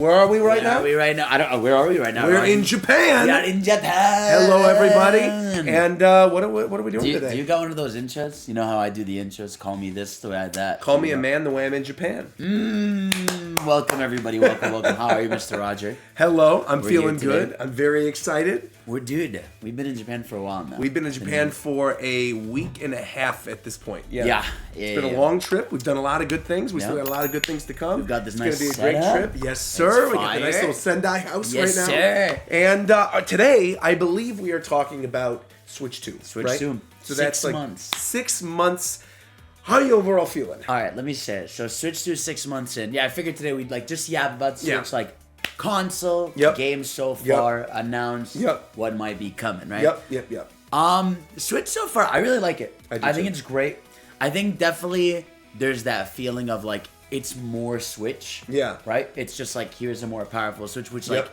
Where are we right Where now? are we right now? I don't know. Where are we right now? We're in Japan. We are in Japan. Hello, everybody. And what are we doing today? Do you got one of those intros? You know how I do the intros? Call me this, the way I that. Call me a man the way I'm in Japan. Welcome, everybody. Welcome. How are you, Mr. Roger? Hello. I'm We're feeling here today. good. I'm very excited. We've been in Japan for a while now. We've been in Japan for a week and a half at this point. Yeah. It's been a long trip. We've done a lot of good things. We still got a lot of good things to come. We've got this it's nice going to be a great setup. trip. Yes, sir. It's We got the nice fire. little Sendai house Yes, right now. sir. And today, I believe we are talking about Switch 2. Switch right? 2. So 6 that's like months. 6 months. How are you overall feeling? All right, let me say it. So Switch 2 6 months in. Yeah, I figured today we'd just yap about Switch, Yeah. like console, Yep. games so Yep. far, announce Yep. what might be coming, right? Yep. Switch so far, I really like it. I do I think too. it's great. I think definitely there's that feeling of like it's more Switch. Yeah. Right? It's just like here's a more powerful Switch, which Yep. like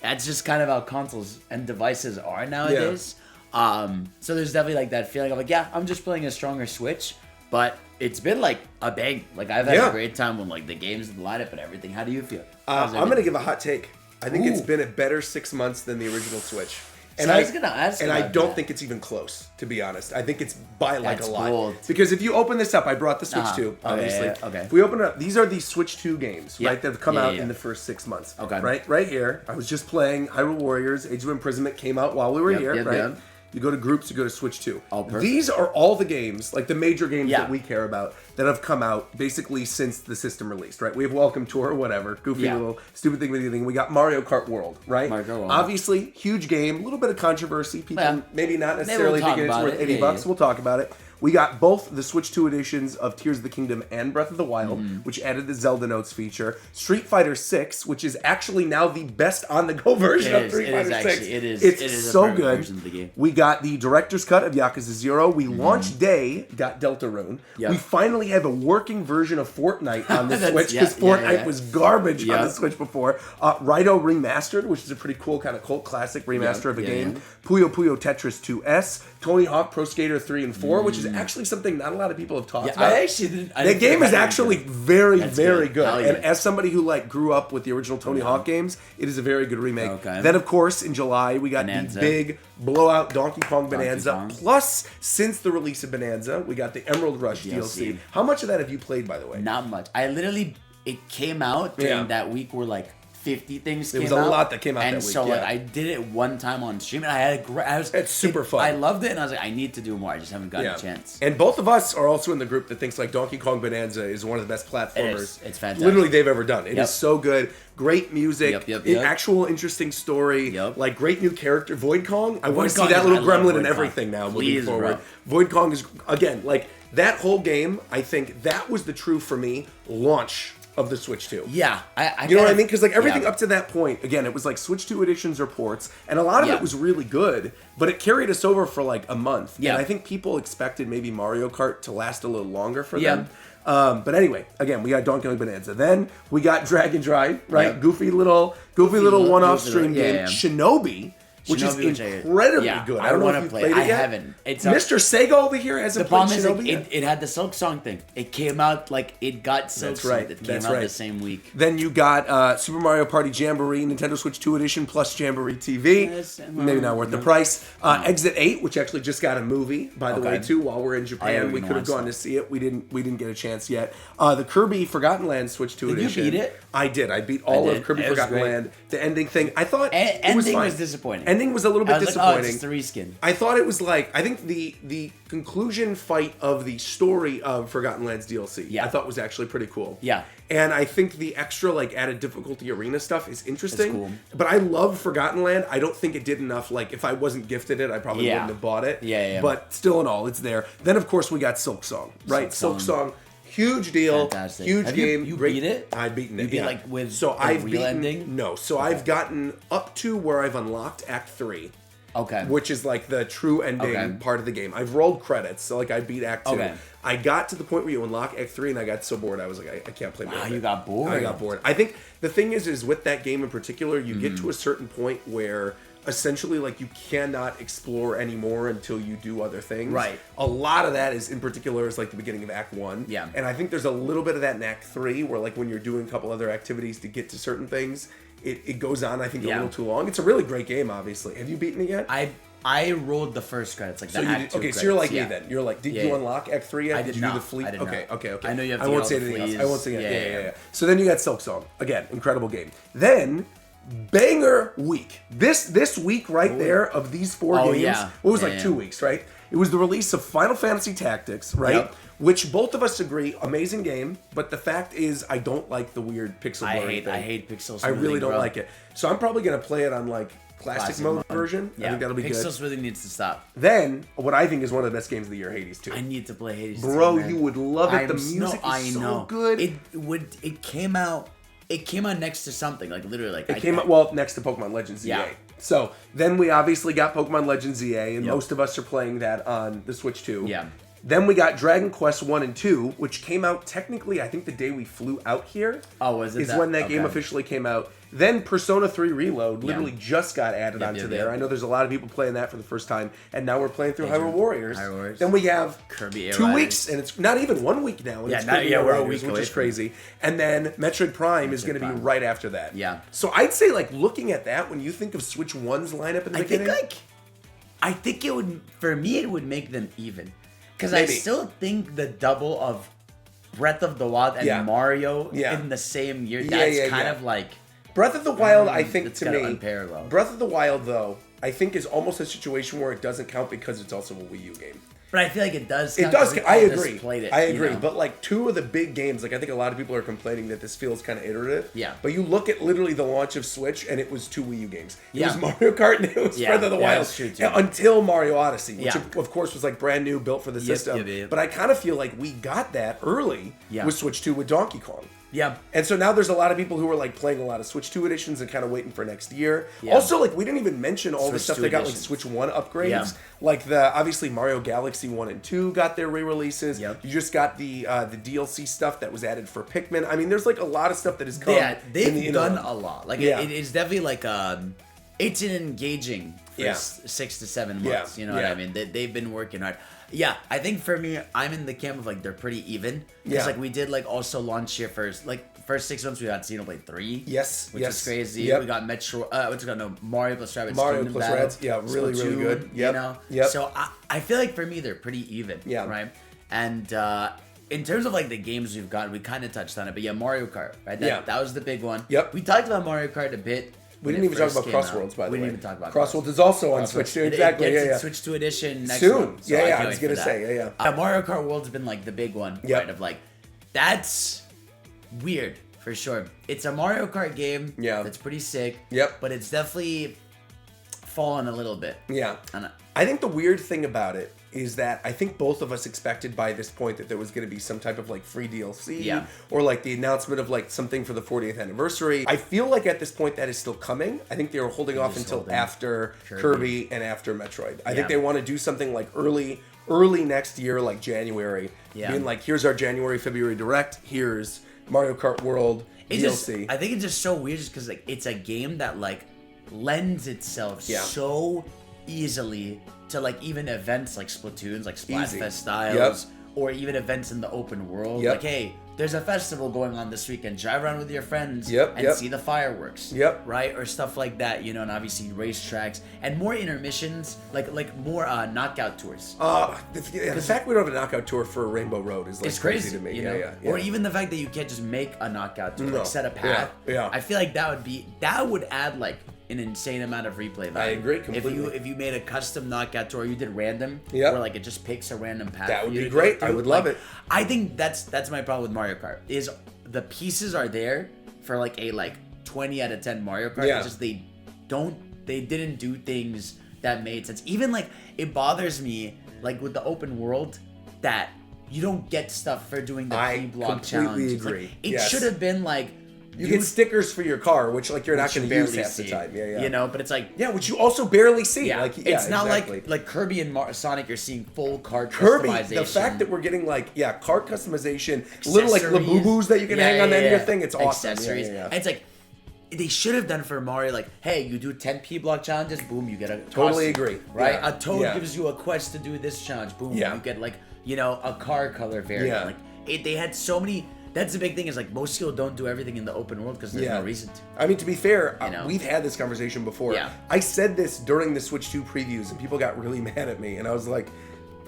that's just kind of how consoles and devices are nowadays. So there's definitely like that feeling of like, yeah, I'm just playing a stronger Switch, but it's been like a bang. Like I've had Yeah. a great time with like the games and the lineup and everything. How do you feel? I'm going to give a hot take. I think it's Ooh. been a better 6 months than the original Switch. So I was gonna ask and I about don't that. think it's even close, to be honest. I think it's by like That's a lot. bold. Because if you open this up, I brought the Switch Uh-huh. 2, Okay, obviously. yeah, okay. If we open it up, these are the Switch 2 games, Yeah. right? That have come Yeah, out yeah. in the first 6 months. Okay. Right here. I was just playing Hyrule Warriors, Age of Imprisonment came out while we were Yep, here, yep, right? yep. You go to groups, you go to Switch 2. Oh, perfect. These are all the games, like the major games Yeah. that we care about, that have come out basically since the system released, right? We have Welcome Tour, whatever, goofy Yeah. little stupid thing. We got Mario Kart World, right? Mario Kart World. Obviously, huge game, a little bit of controversy. People Yeah. maybe not Maybe necessarily we'll talk thinking it's about worth it. $80. Yeah, yeah. We'll talk about it. We got both the Switch 2 editions of Tears of the Kingdom and Breath of the Wild, which added the Zelda Notes feature. Street Fighter 6, which is actually now the best on-the-go version of Street Fighter 6. It's It's a so perfect good. version of the game. We got the director's cut of Yakuza 0. We launch day got Deltarune. Yep. We finally have a working version of Fortnite on the That's- Switch yeah, because Fortnite yeah. was garbage on Yep. the Switch before. Raito Remastered, which is a pretty cool kind of cult classic remaster of a yeah, game. yeah. Puyo Puyo Tetris 2S. Tony Hawk Pro Skater 3 and 4, which is actually something not a lot of people have talked Yeah, about. I actually didn't. I The didn't game think is about it. actually very, That's very good. good. Hell And yeah. as somebody who like grew up with the original Tony Hawk games, it is a very good remake. Okay. Then, of course, in July we got Bonanza. the big blowout Donkey Kong Bonanza. Kong. Plus, since the release of Bonanza, we got the Emerald Rush DLC. How much of that have you played, by the way? Not much. It came out during Yeah. that week where like 50 things There came was out. a lot that came out and that week, so like yeah. I did it one time on stream and I had a great. It's super fun. I loved it and I was like, I need to do more. I just haven't gotten a chance. And both of us are also in the group that thinks like Donkey Kong Bonanza is one of the best platformers It's fantastic. literally they've ever done. It is Yep. so good. Great music, Yep. actual interesting story, Yep. like great new character. Void Kong, I want to Void see Kong that is- little I love gremlin Void and Kong. everything now moving Please, forward. bro. Void Kong is, again, like that whole game, I think that was the true, for me, launch of the Switch 2. Yeah, I You know what I mean? Because like everything yeah. up to that point, again, it was like Switch 2 editions or ports, and a lot of Yeah. it was really good, but it carried us over for like a month. Yeah. And I think people expected maybe Mario Kart to last a little longer for Yeah. them. But anyway, again, we got Donkey Kong Bonanza. Then we got Dragon Drive, right? Yeah. Goofy little one-off goofy stream little- yeah, game. yeah. Shinobi, which is Shinobi, which I- incredibly yeah, good. I I don't know wanna if you play played it. it yet. I haven't. It's Mr. Sega over here hasn't The played problem is Shinobi like, yet. it had the Silk Song thing. It came out like it got Silk That's Song right. that came That's out right. the same week. Then you got Super Mario Party Jamboree, Nintendo Switch 2 Edition plus Jamboree TV. Yes, Maybe not worth the no. price. Exit 8, which actually just got a movie, by the Okay. way, too. While we're in I Japan, haven't we even could have watched gone that. to see it. We didn't get a chance yet. The Kirby Forgotten Land Switch 2 Did you Edition. beat it? I did. I beat all did. of Kirby It was Forgotten great. Land. The ending thing, I thought it was Ending fine. was disappointing. Ending was a little bit I was disappointing. like, oh, it's just a reskin. I thought it was like, I think the conclusion fight of the story of Forgotten Lands DLC, Yeah. I thought was actually pretty cool. Yeah. And I think the extra like added difficulty arena stuff is interesting. It's cool. But I love Forgotten Land. I don't think it did enough. Like if I wasn't gifted it, I probably Yeah. wouldn't have bought it. Yeah. But still in all, it's there. Then of course we got Silk Song, right? Silk Song. Song. Huge deal, Fantastic. huge Have game. you great. beat it? I've beaten it. You beat, yeah. like, with so the I've real beaten ending? No, so I've gotten up to where I've unlocked Act 3. Okay. Which is like the true ending Okay. part of the game. I've rolled credits, so like I beat Act 2. Okay. I got to the point where you unlock Act 3 and I got so bored I was like, I can't play more. Wow, of you it. got bored. I got bored. I think the thing is with that game in particular, you get to a certain point where essentially like you cannot explore anymore until you do other things. Right. A lot of that is in particular is like the beginning of Act 1. Yeah. And I think there's a little bit of that in Act 3 where like when you're doing a couple other activities to get to certain things, it goes on I think a little too long. It's a really great game, obviously. Have you beaten it yet? I rolled the first credits, like So the you Act 2 okay, so you're like credits, me then. You're like, did you unlock Act 3 yet? I did you not. do the fleet? I did okay, not. okay. I know you have to I get won't all say the anything else. fleas. I won't say anything. Yeah. So then you got Silk Song. Again, incredible game. Then banger week. This week right there of these 4 games. Yeah. What was like 2 weeks, right? It was the release of Final Fantasy Tactics, right? Yep. Which both of us agree, amazing game, but the fact is I don't like the weird pixel blurry thing. I hate pixels. I really don't like it. So I'm probably gonna play it on like classic mode version. Yeah. I think that'll be good. Pixels really needs to stop. Then, what I think is one of the best games of the year, Hades 2. I need to play Hades. Bro, 2, man. you would love it. The music is so good. It came out next to something, like literally like It came out, well, next to Pokemon Legends ZA. Yeah. So, then we obviously got Pokemon Legends ZA, and most of us are playing that on the Switch 2. Yeah. Then we got Dragon Quest 1 and 2, which came out technically, I think the day we flew out here. Oh, was it is when that game officially came out. Then Persona 3 Reload literally just got added onto there. I know there's a lot of people playing that for the first time, and now we're playing through Hyrule Warriors. Then we have Kirby 2 weeks, and it's not even 1 week now. And it's Kirby we're a Riders, week which is crazy. And then Metroid Prime is going to be right after that. Yeah. So I'd say, like, looking at that, when you think of Switch 1's lineup in the beginning, I think it would, for me, it would make them even. Because I still think the double of Breath of the Wild and Mario in the same year, that's kind of like... Breath of the Wild, I think, it's to kind of me, unparalleled. Breath of the Wild, though, I think is almost a situation where it doesn't count because it's also a Wii U game. But I feel like it does. It does. I agree. I agree. You know? But like 2 of the big games, like I think a lot of people are complaining that this feels kind of iterative. Yeah. But you look at literally the launch of Switch, and it was 2 Wii U games. It was Mario Kart and it was Breath of the Wild. That's true too. Until Mario Odyssey, which of course was like brand new, built for the system. But I kind of feel like we got that early with Switch 2 with Donkey Kong. Yeah. And so now there's a lot of people who are like playing a lot of Switch 2 editions and kind of waiting for next year. Yeah. Also, like we didn't even mention all the stuff they got, like Switch 1 upgrades. Yeah. Like the obviously Mario Galaxy 1 and 2 got their re-releases. Yep. You just got the DLC stuff that was added for Pikmin. I mean, there's like a lot of stuff that has come. Yeah, they've done a lot. Like it is definitely like it's an engaging for 6 to 7 months. You know what I mean? They've been working hard. Yeah, I think for me, I'm in the camp of like they're pretty even. Because like we did like also launch here first. Like first 6 months we got Xenoblade 3. Yes. Which is crazy. Yep. We got Mario plus Rabbids. Mario plus Rabbids. Yeah, really, really good. Yep. You know? Yep. So I feel like for me they're pretty even. Yeah. Right? And in terms of like the games we've got, we kind of touched on it. But yeah, Mario Kart, right? That was the big one. Yep. We talked about Mario Kart a bit. We didn't even talk about Crossworlds, by the way. We didn't even talk about Crossworlds. is also on Switch too. Exactly. It gets Switch 2 edition next soon. month, so I was gonna say. Mario Kart World's been like the big one, right? Of like, that's weird for sure. It's a Mario Kart game. Yeah. That's pretty sick. Yep. But it's definitely fallen a little bit. Yeah. And I think the weird thing about it is that I think both of us expected by this point that there was going to be some type of like free DLC or like the announcement of like something for the 40th anniversary. I feel like at this point that is still coming. I think they were holding off until after Kirby and after Metroid. I think they want to do something like early next year, like January. Being like, here's our January, February Direct. Here's Mario Kart World DLC. I think it's just so weird just because like it's a game that like lends itself so easily to like even events like Splatoons, like Splatfest styles, or even events in the open world. Like, hey, there's a festival going on this weekend. Drive around with your friends and see the fireworks. Right? Or stuff like that, you know, and obviously racetracks and more intermissions, like more knockout tours. The fact we don't have a knockout tour for Rainbow Road is like it's crazy to me. You know? Or even the fact that you can't just make a knockout tour, like set a path. I feel like that would add like an insane amount of replay value. I agree completely. If you made a custom knockout tour, you did random, where like it just picks a random path. That would be great. I would love it. I think that's my problem with Mario Kart. Is the pieces are there for like a 20 out of 10 Mario Kart. It's just they didn't do things that made sense. Even like it bothers me like with the open world that you don't get stuff for doing the P-block challenge. Agree. Like, it should have been like. You get stickers for your car, which like you're not going to use half the time. You know, but it's like which you also barely see. It's not like Kirby and Sonic. You're seeing full cart Kirby, customization. the fact that we're getting like cart customization, little like Labubu's that you can hang on the end of your thing. It's awesome. Accessories. And it's like they should have done for Mario, like, hey, you do 10 P block challenges, boom, you get a Totally costume, agree. right? Yeah. A Toad Yeah. gives you a quest to do this challenge, boom, Yeah. you get like, you know, a car color variant. Yeah. Like, they had so many. That's the big thing is like most people don't do everything in the open world because there's no reason to. I mean, to be fair, You know? we've had this conversation before. Yeah. I said this during the Switch 2 previews, and people got really mad at me, and I was like,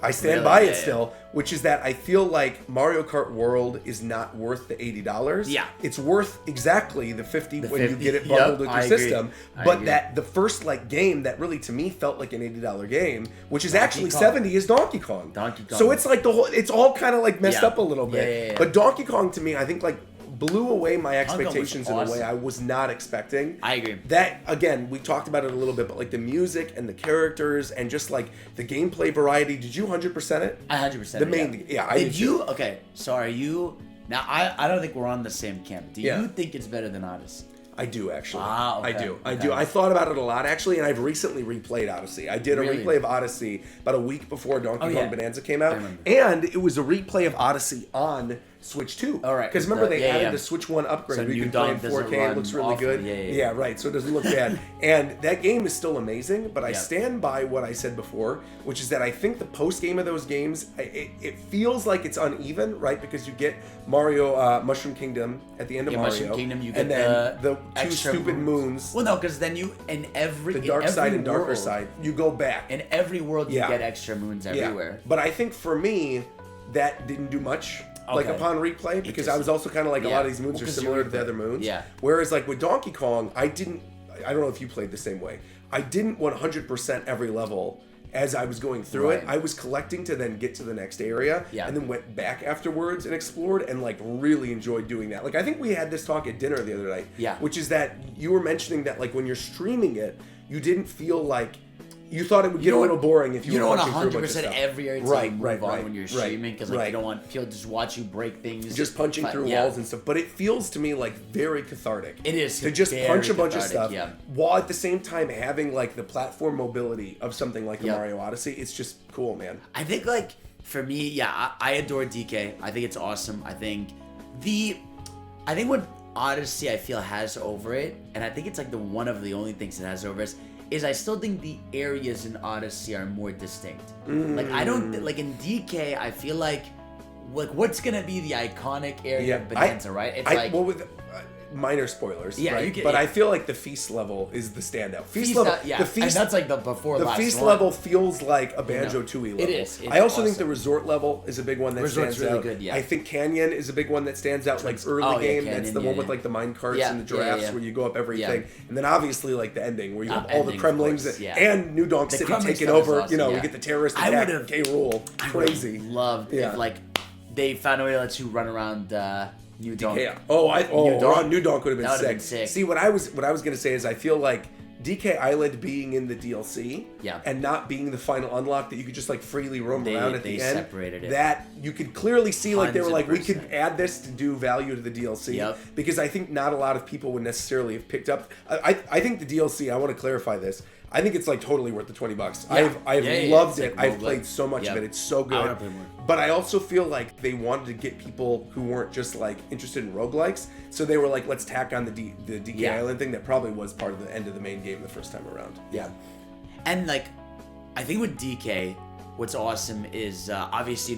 I stand Really? by Yeah, it still, which is that I feel like Mario Kart World is not worth the $80. Yeah. It's worth exactly the 50 when you 50. get it bundled Yep, with I your agree. system. I But agree. that the first like game that really to me felt like an $80 game, which is Donkey actually Kong. 70, is Donkey Kong. Donkey Kong. So it's like it's all kind of like messed Yeah. up a little bit. Yeah. But Donkey Kong to me, I think like blew away my Kong was expectations in a way awesome. I was not expecting. I agree. That again, we talked about it a little bit, but like the music and the characters and just like the gameplay variety. Did you 100% it? 100%. The main, yeah, I did did you? too. Okay, so are you? Now I don't think we're on the same camp. Do Yeah. you think it's better than Odyssey? I do actually. Ah, okay. I do. I Okay. do. I thought about it a lot actually, and I've recently replayed Odyssey. I did a Really? replay of Odyssey about a week before Donkey Kong yeah. Bonanza came out, I remember. and it was a replay of Odyssey on Switch 2. All right. Because remember they added yeah. the Switch 1 upgrade So where you New can play in Dawn doesn't 4K. It run looks really awful. good. Yeah. Right. So it doesn't look bad. And that game is still amazing, but I Yeah. stand by what I said before, which is that I think the post game of those games, it feels like it's uneven, right? Because you get Mario Mushroom Kingdom at the end of Yeah, Mario, Mushroom Kingdom, you get and then the two extra stupid moons. Well, no, because then you in every The dark in every side and darker world, side. You go back. In every world, you Yeah. get extra moons everywhere. But I think for me, that didn't do much. Like Okay. upon replay, because I just- was also kind of like a yeah. lot of these moons Well, are 'cause similar you to the replay. other moons. Yeah. Whereas like with Donkey Kong, I don't know if you played the same way. I didn't 100% every level as I was going through it. Right. I was collecting to then get to the next area, Yeah. and then went back afterwards and explored, and like really enjoyed doing that. Like I think we had this talk at dinner the other night. Yeah. Which is that you were mentioning that like when you're streaming it, you didn't feel like. You thought it would get a little boring if you were don't want watching through a bunch of 100% stuff. every area to Right, move right, on right, when you're right, streaming because like right. you don't want people to just watch you break things. Just punching through Yeah. walls and stuff, but it feels to me like very cathartic. It is to just very punch a bunch of cathartic, stuff, yeah. while at the same time having like the platform mobility of something like a Yeah. Mario Odyssey. It's just cool, man. I think like for me, yeah, I adore DK. I think it's awesome. I think what Odyssey I feel has over it, and I think it's like the one of the only things it has over us, is I still think the areas in Odyssey are more distinct. Like I don't like in DK, I feel like what's gonna be the iconic area of Bonanza, right? It's like well, with minor spoilers, Yeah, right? you can- but yeah. I feel like the feast level is the standout. Feast, level, yeah, the feast, and that's like the before the last feast one. level feels like a Banjo-Tooie level. It is. It's I also think awesome. the resort level is a big one that Resort's stands really out. good, yeah. I think Canyon is a big one that stands out, like early Oh, yeah, game. Canyon, That's the yeah, one with yeah. like the mine carts Yeah, and the yeah, giraffes yeah. where you go up everything. Yeah. And then obviously like the ending where you have all the Ending, of Kremlings course, yeah. and New Donk The City Kremling taking stuff is over. awesome, You know, yeah. we get the terrorist I attack. would've- K. Rool. Crazy. Loved Yeah. if like they found a way to let you run around New Dawn. Yeah. New Dawn. New Dawn could have That would've been been sick. sick. See, what I was gonna say is I feel like DK Island being in the DLC, Yeah. and not being the final unlock that you could just like freely roam around at They the end. separated it. That you could clearly see like they were like, we could 100%. add this to do value to the DLC. Yep. Because I think not a lot of people would necessarily have picked up. I think the DLC. I want to clarify this. I think it's like totally worth the $20. Yeah. I've Yeah, loved it's it. like I've roguelike. played so much Yep. of it. It's so I good. wanna play more. But I also feel like they wanted to get people who weren't just like interested in roguelikes. So they were like, let's tack on the DK Yeah. Island thing that probably was part of the end of the main game the first time around. Yeah. And like, I think with DK, what's awesome is obviously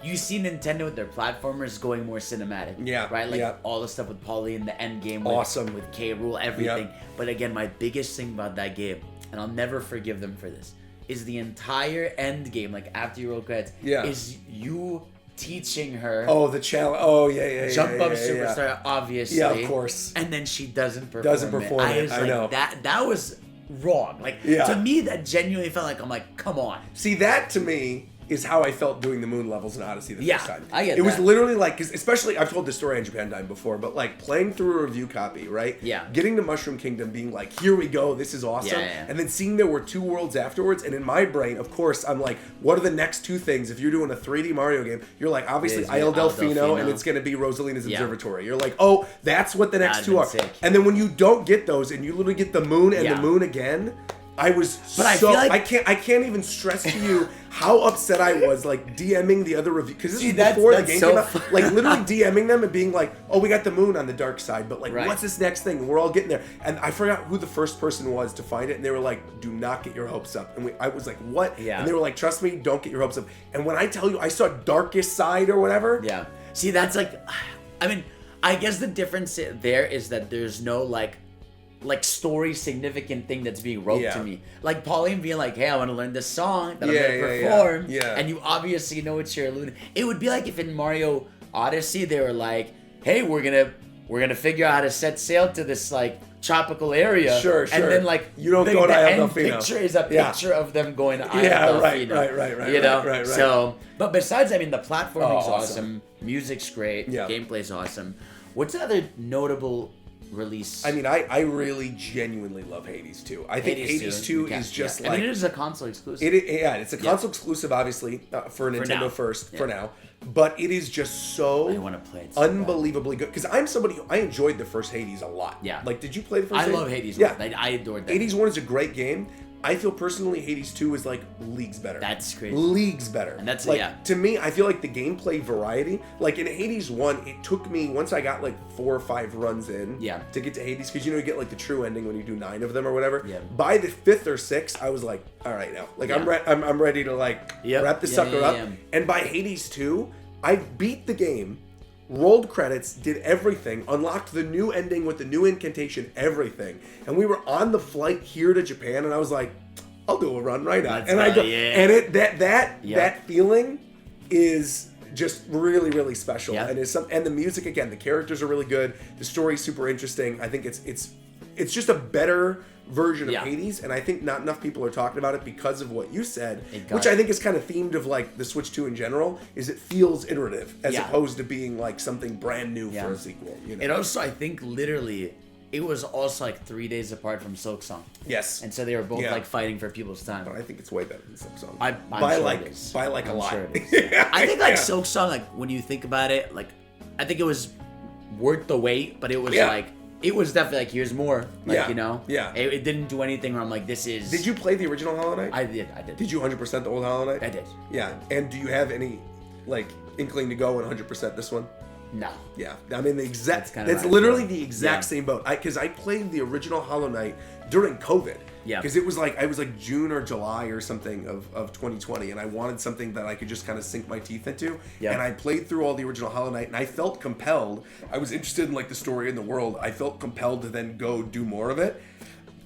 you see Nintendo with their platformers going more cinematic. Yeah, Right. Like yeah. all the stuff with Polly in the end game. With, Awesome. with K. Rool, everything. But again, my biggest thing about that game, and I'll never forgive them for this, is the entire end game. Like after you roll credits, Yeah. is you teaching her. Oh, the challenge. Oh, yeah. Jump Up yeah. Superstar, obviously. Yeah, of course. And then she doesn't perform. Doesn't perform I it, was I like, know. that was wrong. Like Yeah. to me, that genuinely felt like I'm like, come on. See, that to me is how I felt doing the moon levels in Odyssey the Yeah, first time. I get it was that. literally like, 'cause especially, I've told this story on Japan Time before, but like playing through a review copy, right? Yeah. Getting to Mushroom Kingdom, being like, here we go, this is awesome. Yeah. And then seeing there were 2 worlds afterwards, and in my brain, of course, I'm like, what are the next 2 things? If you're doing a 3D Mario game, you're like, obviously, It is Isle Isle Delfino, Delfino. and it's going to be Rosalina's Yeah. Observatory. You're like, oh, that's what the next That'd 2 are. been sick. And then when you don't get those, and you literally get the moon and Yeah. the moon again, I was But I so feel like- I can't even stress to you how upset I was, like DMing the other review, because this was that's before the game so came out. Like literally DMing them and being like, "Oh, we got the moon on the dark side, but like, Right. what's this next thing?" And we're all getting there, and I forgot who the first person was to find it, and they were like, "Do not get your hopes up." And I was like, "What?" Yeah. And they were like, "Trust me, don't get your hopes up." And when I tell you, I saw Darkest Side or whatever. Yeah. See, that's like, I mean, I guess the difference there is that there's no like story significant thing that's being wrote to me. Like Pauline being like, "Hey, I want to learn this song that I'm gonna perform," and you obviously know what you're alluding. It would be like if in Mario Odyssey they were like, "Hey, we're gonna figure out how to set sail to this like tropical area." Sure. And then like you don't go to the Isle end Delfino. picture is a picture of them going to Isle right, Delfino. right. You know, right. So, but besides, I mean, the platforming's awesome. awesome. Music's great. Yeah. Gameplay's awesome. What's the other notable release? I mean, I really genuinely love Hades 2. I think Hades 2 is just like... I mean, it is a console exclusive. It's a console exclusive, obviously, for Nintendo now. for now. But it is just so I want to play it so unbelievably good. Because I'm somebody I enjoyed the first Hades a lot. Yeah. Like, did you play the first I Hades? love Hades. Yeah. I adored that. Hades 1 is a great game. I feel personally Hades 2 is like leagues better. That's crazy. Leagues better. And that's like, yeah. To me, I feel like the gameplay variety, like in Hades 1, it took me, once I got like 4 or 5 runs in to get to Hades, because you get like the true ending when you do 9 of them or whatever. Yeah. By the 5th or 6th, I was like, all right now. Like I'm ready to like wrap this sucker up. Yeah. And by Hades 2, I beat the game, rolled credits, did everything, unlocked the new ending with the new incantation, everything. And we were on the flight here to Japan, and I was like, I'll do a run right now. And I go, and it that feeling is just really, really special. Yeah. And and the music, again, the characters are really good. The story's super interesting. I think it's just a better version of Hades, and I think not enough people are talking about it because of what you said, which I think is kind of themed of like the Switch 2 in general, is it feels iterative as opposed to being like something brand new for a sequel. You know? And also, I think literally, it was also like 3 days apart from Silksong. Yes. And so they were both like fighting for people's time. But I think it's way better than Silksong. I'm by sure like it is. by like I'm a lot. sure it is. I think like Silksong, like when you think about it, like I think it was worth the wait, but it was like it was definitely like here's more. Like, you know? Yeah. It didn't do anything where I'm like, this is. Did you play the original Hollow Knight? I did. Did you 100% the old Hollow Knight? I did. Yeah. And do you have any like inkling to go and 100% this one? No. Yeah, I mean the exact. That's It's literally the exact same boat. Because I played the original Hollow Knight during COVID. Yeah. Because it was like June or July or something of 2020, and I wanted something that I could just kind of sink my teeth into. Yeah. And I played through all the original Hollow Knight, and I felt compelled. I was interested in like the story and the world. I felt compelled to then go do more of it.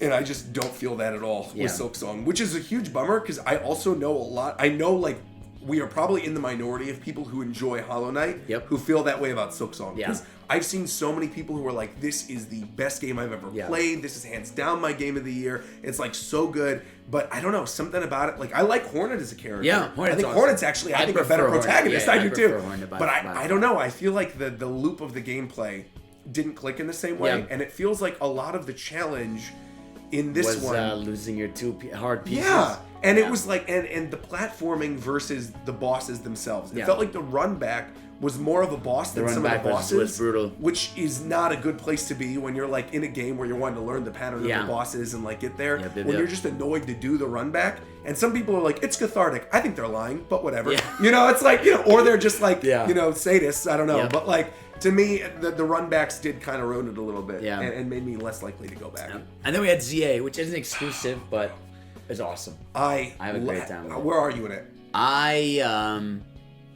And I just don't feel that at all with Silksong, which is a huge bummer because I also know a lot. I know like. We are probably in the minority of people who enjoy Hollow Knight who feel that way about Silksong. Because I've seen so many people who are like, this is the best game I've ever played. This is hands down my game of the year. It's like so good. But I don't know, something about it. Like I like Hornet as a character. Yeah, I think Hornet's actually I think a better protagonist. I do too. But I don't know. I feel like the loop of the gameplay didn't click in the same way. And it feels like a lot of the challenge in this one losing your two hard pieces. Yeah. And it was like, and the platforming versus the bosses themselves. It felt like the run back was more of a boss than some of the bosses. Was brutal. Which is not a good place to be when you're like in a game where you're wanting to learn the pattern of the bosses and like get there. When you're just annoyed to do the run back. And some people are like, it's cathartic. I think they're lying, but whatever. You know, it's like, or they're just like, sadists. I don't know. But like, to me, the run backs did kind of ruin it a little bit. And made me less likely to go back. And then we had ZA, which isn't exclusive, but it's awesome. I have a great time with it. Where are you in it?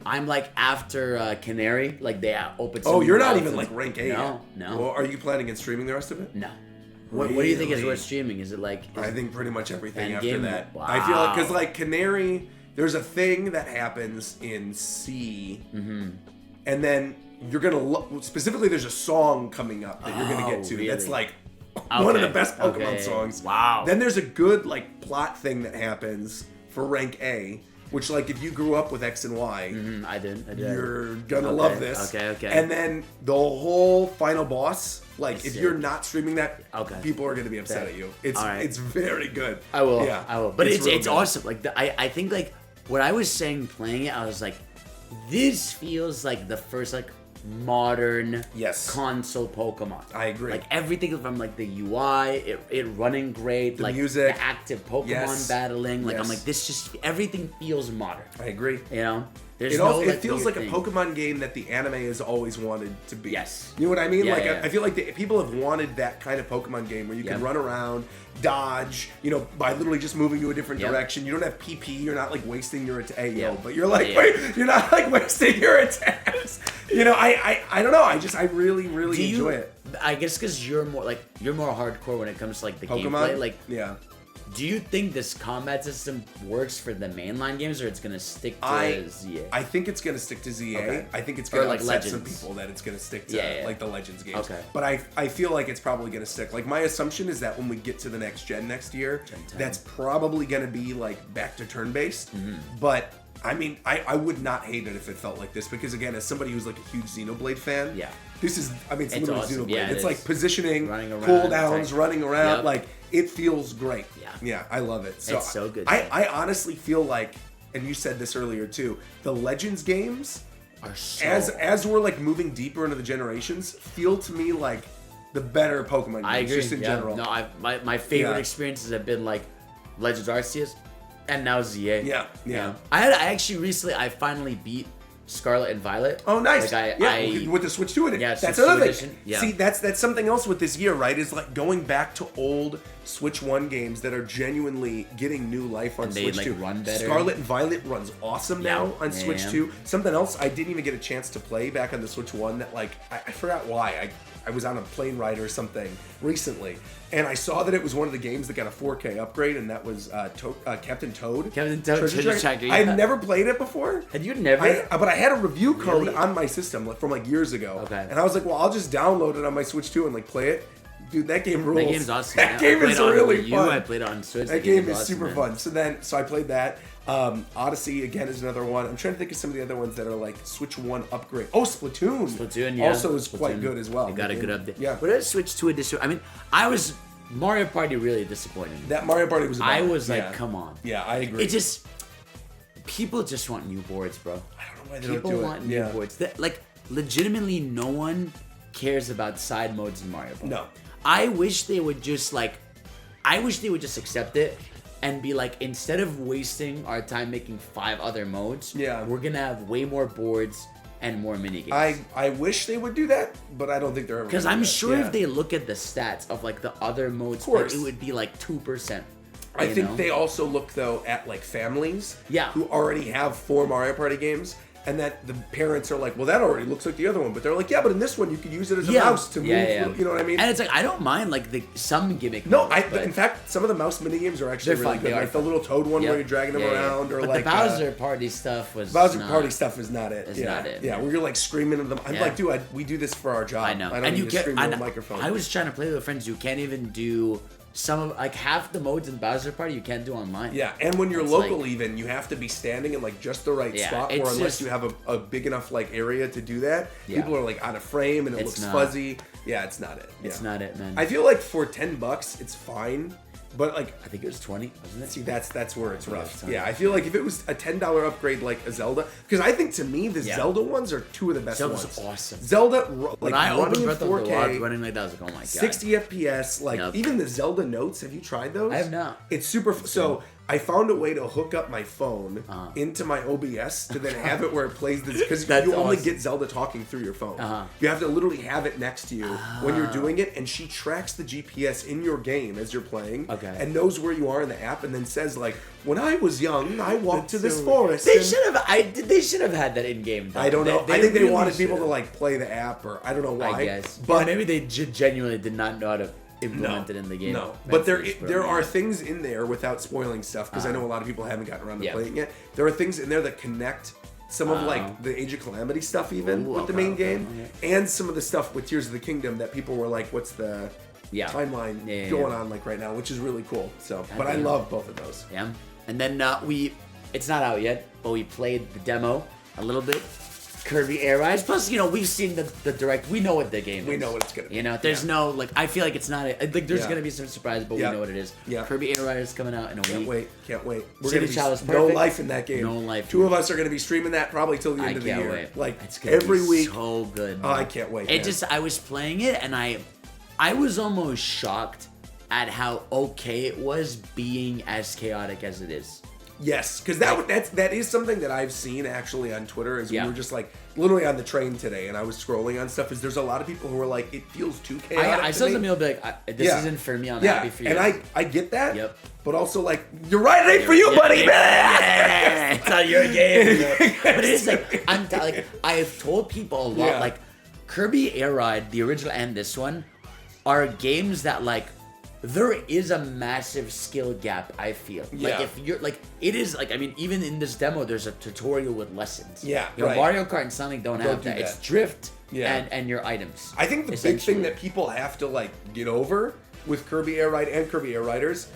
I'm like after Canary, like they opened. Oh, you're not even like rank 8. No. Well, are you planning on streaming the rest of it? No. What do you think is worth streaming? Is it like? I think pretty much everything after game? that. Wow. I feel like because like Canary, there's a thing that happens in C, and then you're gonna specifically there's a song coming up that you're gonna get to. Really? That's like one of the best Pokemon songs. Wow. Then there's a good like plot thing that happens for rank A. Which, like, if you grew up with X and Y, I did. You're gonna love this. Okay. And then the whole final boss, like, if you're not streaming that, people are gonna be upset at you. It's very good. I will. Yeah, I will. But it's awesome. Like, I think like what I was saying playing it, I was like, this feels like the first like modern Yes. console Pokemon. I agree. Like everything from like the UI, it running great, The like music. the active Pokemon battling. Like I'm like, this just everything feels modern. I agree. You know, there's It feels weird like thing. a Pokemon game that the anime has always wanted to be. Yes. You know what I mean? Yeah, like yeah. I feel like people have wanted that kind of Pokemon game where you can run around, dodge, by literally just moving to a different direction. You don't have PP. You're not like wasting your but you're like you're not like wasting your attacks. I don't know. I really enjoy it. I guess because you're more hardcore when it comes to like the Pokemon. gameplay. Like, yeah. do you think this combat system works for the mainline games, or it's gonna stick to ZA? I think it's gonna stick to ZA. Okay. I think it's gonna like upset some Legends. people that it's gonna stick to like the Legends games. Okay. But I feel like it's probably gonna stick. Like my assumption is that when we get to the next gen next year, Gen 10. that's probably gonna be like back to turn based. But I mean, I would not hate it if it felt like this because again, as somebody who's like a huge Xenoblade fan, this is it's literally awesome. Xenoblade. Yeah, it's like positioning, running around, cooldowns, running around, Yep. like it feels great. Yeah. I love it. So It's so good. I honestly feel like, and you said this earlier too, the Legends games, Are so as we're like moving deeper into the generations, feel to me like the better Pokemon games I agree. just in general. No, my favorite Yeah. experiences have been like Legends Arceus, and now ZA. Yeah. I actually recently I finally beat Scarlet and Violet. Oh, nice. Like with the Switch 2 edition. Yeah, that's Switch 2 another thing. edition. Yeah. See, that's something else with this year, right? Is like going back to old Switch 1 games that are genuinely getting new life on And they, Switch like, 2. run better. Scarlet and Violet runs awesome now on Yeah, Switch yeah. 2. Something else I didn't even get a chance to play back on the Switch 1 that like I forgot why. I was on a plane ride or something recently, and I saw that it was one of the games that got a 4K upgrade, and that was Captain Toad. Captain Toad Treasure Tracker, I yeah. had never played it before. Had you never? But I had a review code Really? on my system from like years ago. Okay. And I was like, well, I'll just download it on my Switch 2 and like play it. Dude, that game rules. That game's awesome. That game is really fun. I played it on Switch. That game is awesome, super man. fun. So I played that. Odyssey again is another one. I'm trying to think of some of the other ones that are like Switch 1 upgrade. Oh, Splatoon. Splatoon, yeah. Also is quite Splatoon. good as well. They got a good update. Yeah. But it's Switch 2 edition. I mean, Mario Party really disappointed me. That Mario Party was. I was like, yeah. come on. Yeah, I agree. It just people just want new boards, bro. I don't know why they People don't do want it. new Yeah. boards. Like legitimately, no one cares about side modes in Mario Party. No. I wish they would just accept it and be like, instead of wasting our time making 5 other modes, we're gonna have way more boards and more minigames. I wish they would do that, but I don't think they're ever. Because gonna I'm do that. sure Yeah. if they look at the stats of like the other modes, Of course. it would be like 2%. I you think know? they also look though at like families Yeah. who already have 4 Mario Party games, and that the parents are like, well, that already looks like the other one, but they're like, yeah, but in this one you could use it as a mouse to move. You know what I mean? And it's like I don't mind like some gimmick. No, modes, but in fact, some of the mouse mini games are actually They're really fun. good. They are Like the fun. little Toad one Yep. where you're dragging them around, or but like the Bowser Party stuff was Bowser not, Party stuff is not it. It's yeah. not it, Yeah, man. where you're like screaming at them. I'm Yeah. like, dude, we do this for our job. I know. I don't And need you to can't. scream into a microphone. I was trying to play with friends. You can't even do some of like half the modes in Bowser Party. You can't do online. Yeah, and when you're It's local, like- even you have to be standing in like just the right Yeah, spot, or it's unless just- you have a big enough like area to do that, Yeah. people are like out of frame and it It's looks not. fuzzy. Yeah, it's not it. It's Yeah. not it, man. I feel like for $10, it's fine, but like, I think it was 20, wasn't it? see, that's where it's rough. it's Yeah, I feel like if it was a $10 upgrade like a Zelda, because I think to me the Zelda ones are 2 of the best Zelda's ones. awesome. Zelda, When like I running opened in Breath of the Wild 4K. running like that, I was like, oh my god. 60 FPS, like Yep. even the Zelda notes. Have you tried those? I have not. It's super. So I found a way to hook up my phone Uh-huh. into my OBS to then have it where it plays this, because That's you only awesome. get Zelda talking through your phone. Uh-huh. You have to literally have it next to you when you're doing it, and she tracks the GPS in your game as you're playing, Okay. and knows where you are in the app, and then says like, "When I was young, I walked to this So- forest." They and- should have. They should have had that in game. I don't know. I think they really wanted people to should've. like play the app, or I don't know why. I guess, but but maybe they genuinely did not know how to implement it in the game. No, but there That's are yeah. things in there, without spoiling stuff, because I know a lot of people haven't gotten around to Yeah. playing it. There are things in there that connect some of like the Age of Calamity stuff, even Ooh, with the okay, main okay, game, and some of the stuff with Tears of the Kingdom that people were like, "What's the timeline Yeah, going on like right now?" Which is really cool. So, but I damn. love both of those. Yeah, and then it's not out yet, but we played the demo a little bit Kirby Air Rides. Plus, we've seen the direct. We know what the game is. We know what it's gonna be. There's no like. I feel like it's not there's gonna be some surprise, but we know what it is. Yeah. Kirby Air Riders coming out in a week. Can't wait. We're City gonna be Chalice, no perfect. life in that game. No life. Two of us are gonna be streaming that probably till the end of the year. Wait. Like it's gonna every be week. So good. Oh, I can't wait. I was playing it and I was almost shocked at how okay it was being as chaotic as it is. Yes, because that is something that I've seen actually on Twitter. Is we were just like literally on the train today, and I was scrolling on stuff. Is there's a lot of people who are like, it feels too chaotic. I saw some people be like, this isn't for me. I'm happy for you. And I get that. Yep. But also like, you're right, it ain't for you, buddy. It's not your game. But it's like I've told people a lot. Like Kirby Air Ride, the original and this one, are games that like. There is a massive skill gap, I feel. Like, if you're, like, it is, like, I mean, even in this demo, there's a tutorial with lessons. Yeah, Mario Kart and Sonic don't have that. It's drift and your items. I think the big thing that people have to, like, get over with Kirby Air Ride and Kirby Air Riders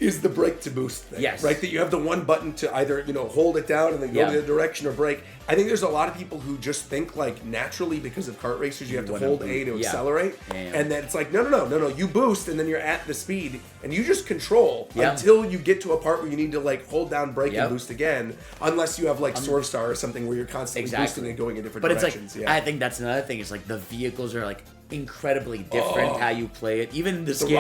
is the brake to boost thing. Yes. Right? That you have the one button to either, hold it down and then go the other direction or brake. I think there's a lot of people who just think like naturally because of kart racers you have to hold A to accelerate. And then it's like, no. You boost and then you're at the speed and you just control until you get to a part where you need to like hold down brake and boost again. Unless you have like Sword Star or something where you're constantly boosting and going in different directions. It's like, I think that's another thing is like the vehicles are like incredibly different how you play it. Even in this game,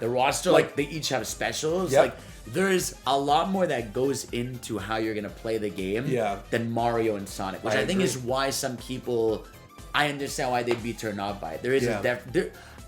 the roster, like they each have specials. Like there's a lot more that goes into how you're gonna play the game than Mario and Sonic, which I think is why some people, I understand why they'd be turned off by it. There is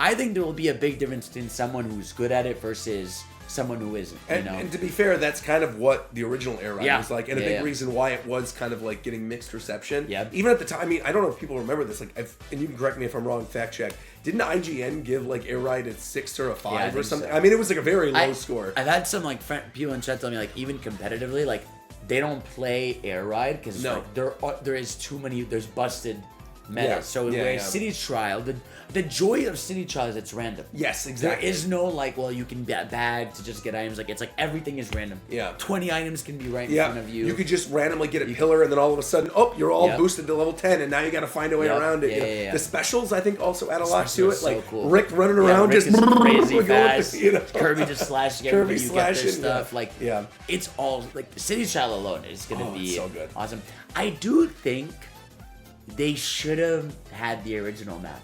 I think there will be a big difference between someone who's good at it versus someone who isn't. And to be fair, that's kind of what the original Air Ride was like, and a big reason why it was kind of like getting mixed reception. Even at the time, I mean, I don't know if people remember this. Like, and you can correct me if I'm wrong. Fact check. Didn't IGN give like Air Ride a 6 or a 5 or something? So. I mean, it was like a very low score. I've had some like people in chat tell me like even competitively, like they don't play Air Ride because like, there is too many. There's busted meta. So whereas City Trial, the joy of City Trial is it's random. Yes, exactly. There is no like, well, you can get bag to just get items. Like it's like everything is random. 20 items can be right in front of you. You could just randomly get a pillar and then all of a sudden, you're all boosted to level 10 and now you got to find a way around it. The specials I think also add a lot to it. Like cool. Rick running around Rick just crazy fast. Kirby just slashing everybody. You get their stuff. Like it's all like City Trial alone is gonna be so good. Awesome. I do think they should have had the original map.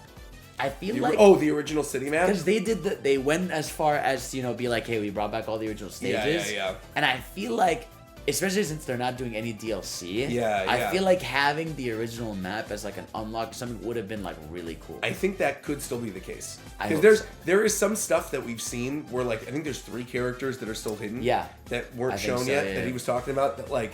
I feel like the original city map, because they went as far as be like, hey, we brought back all the original stages. And I feel like, especially since they're not doing any DLC, I feel like having the original map as like an unlock something would have been like really cool. I think that could still be the case because there is some stuff that we've seen where like I think there's 3 characters that are still hidden that weren't shown yet that he was talking about that like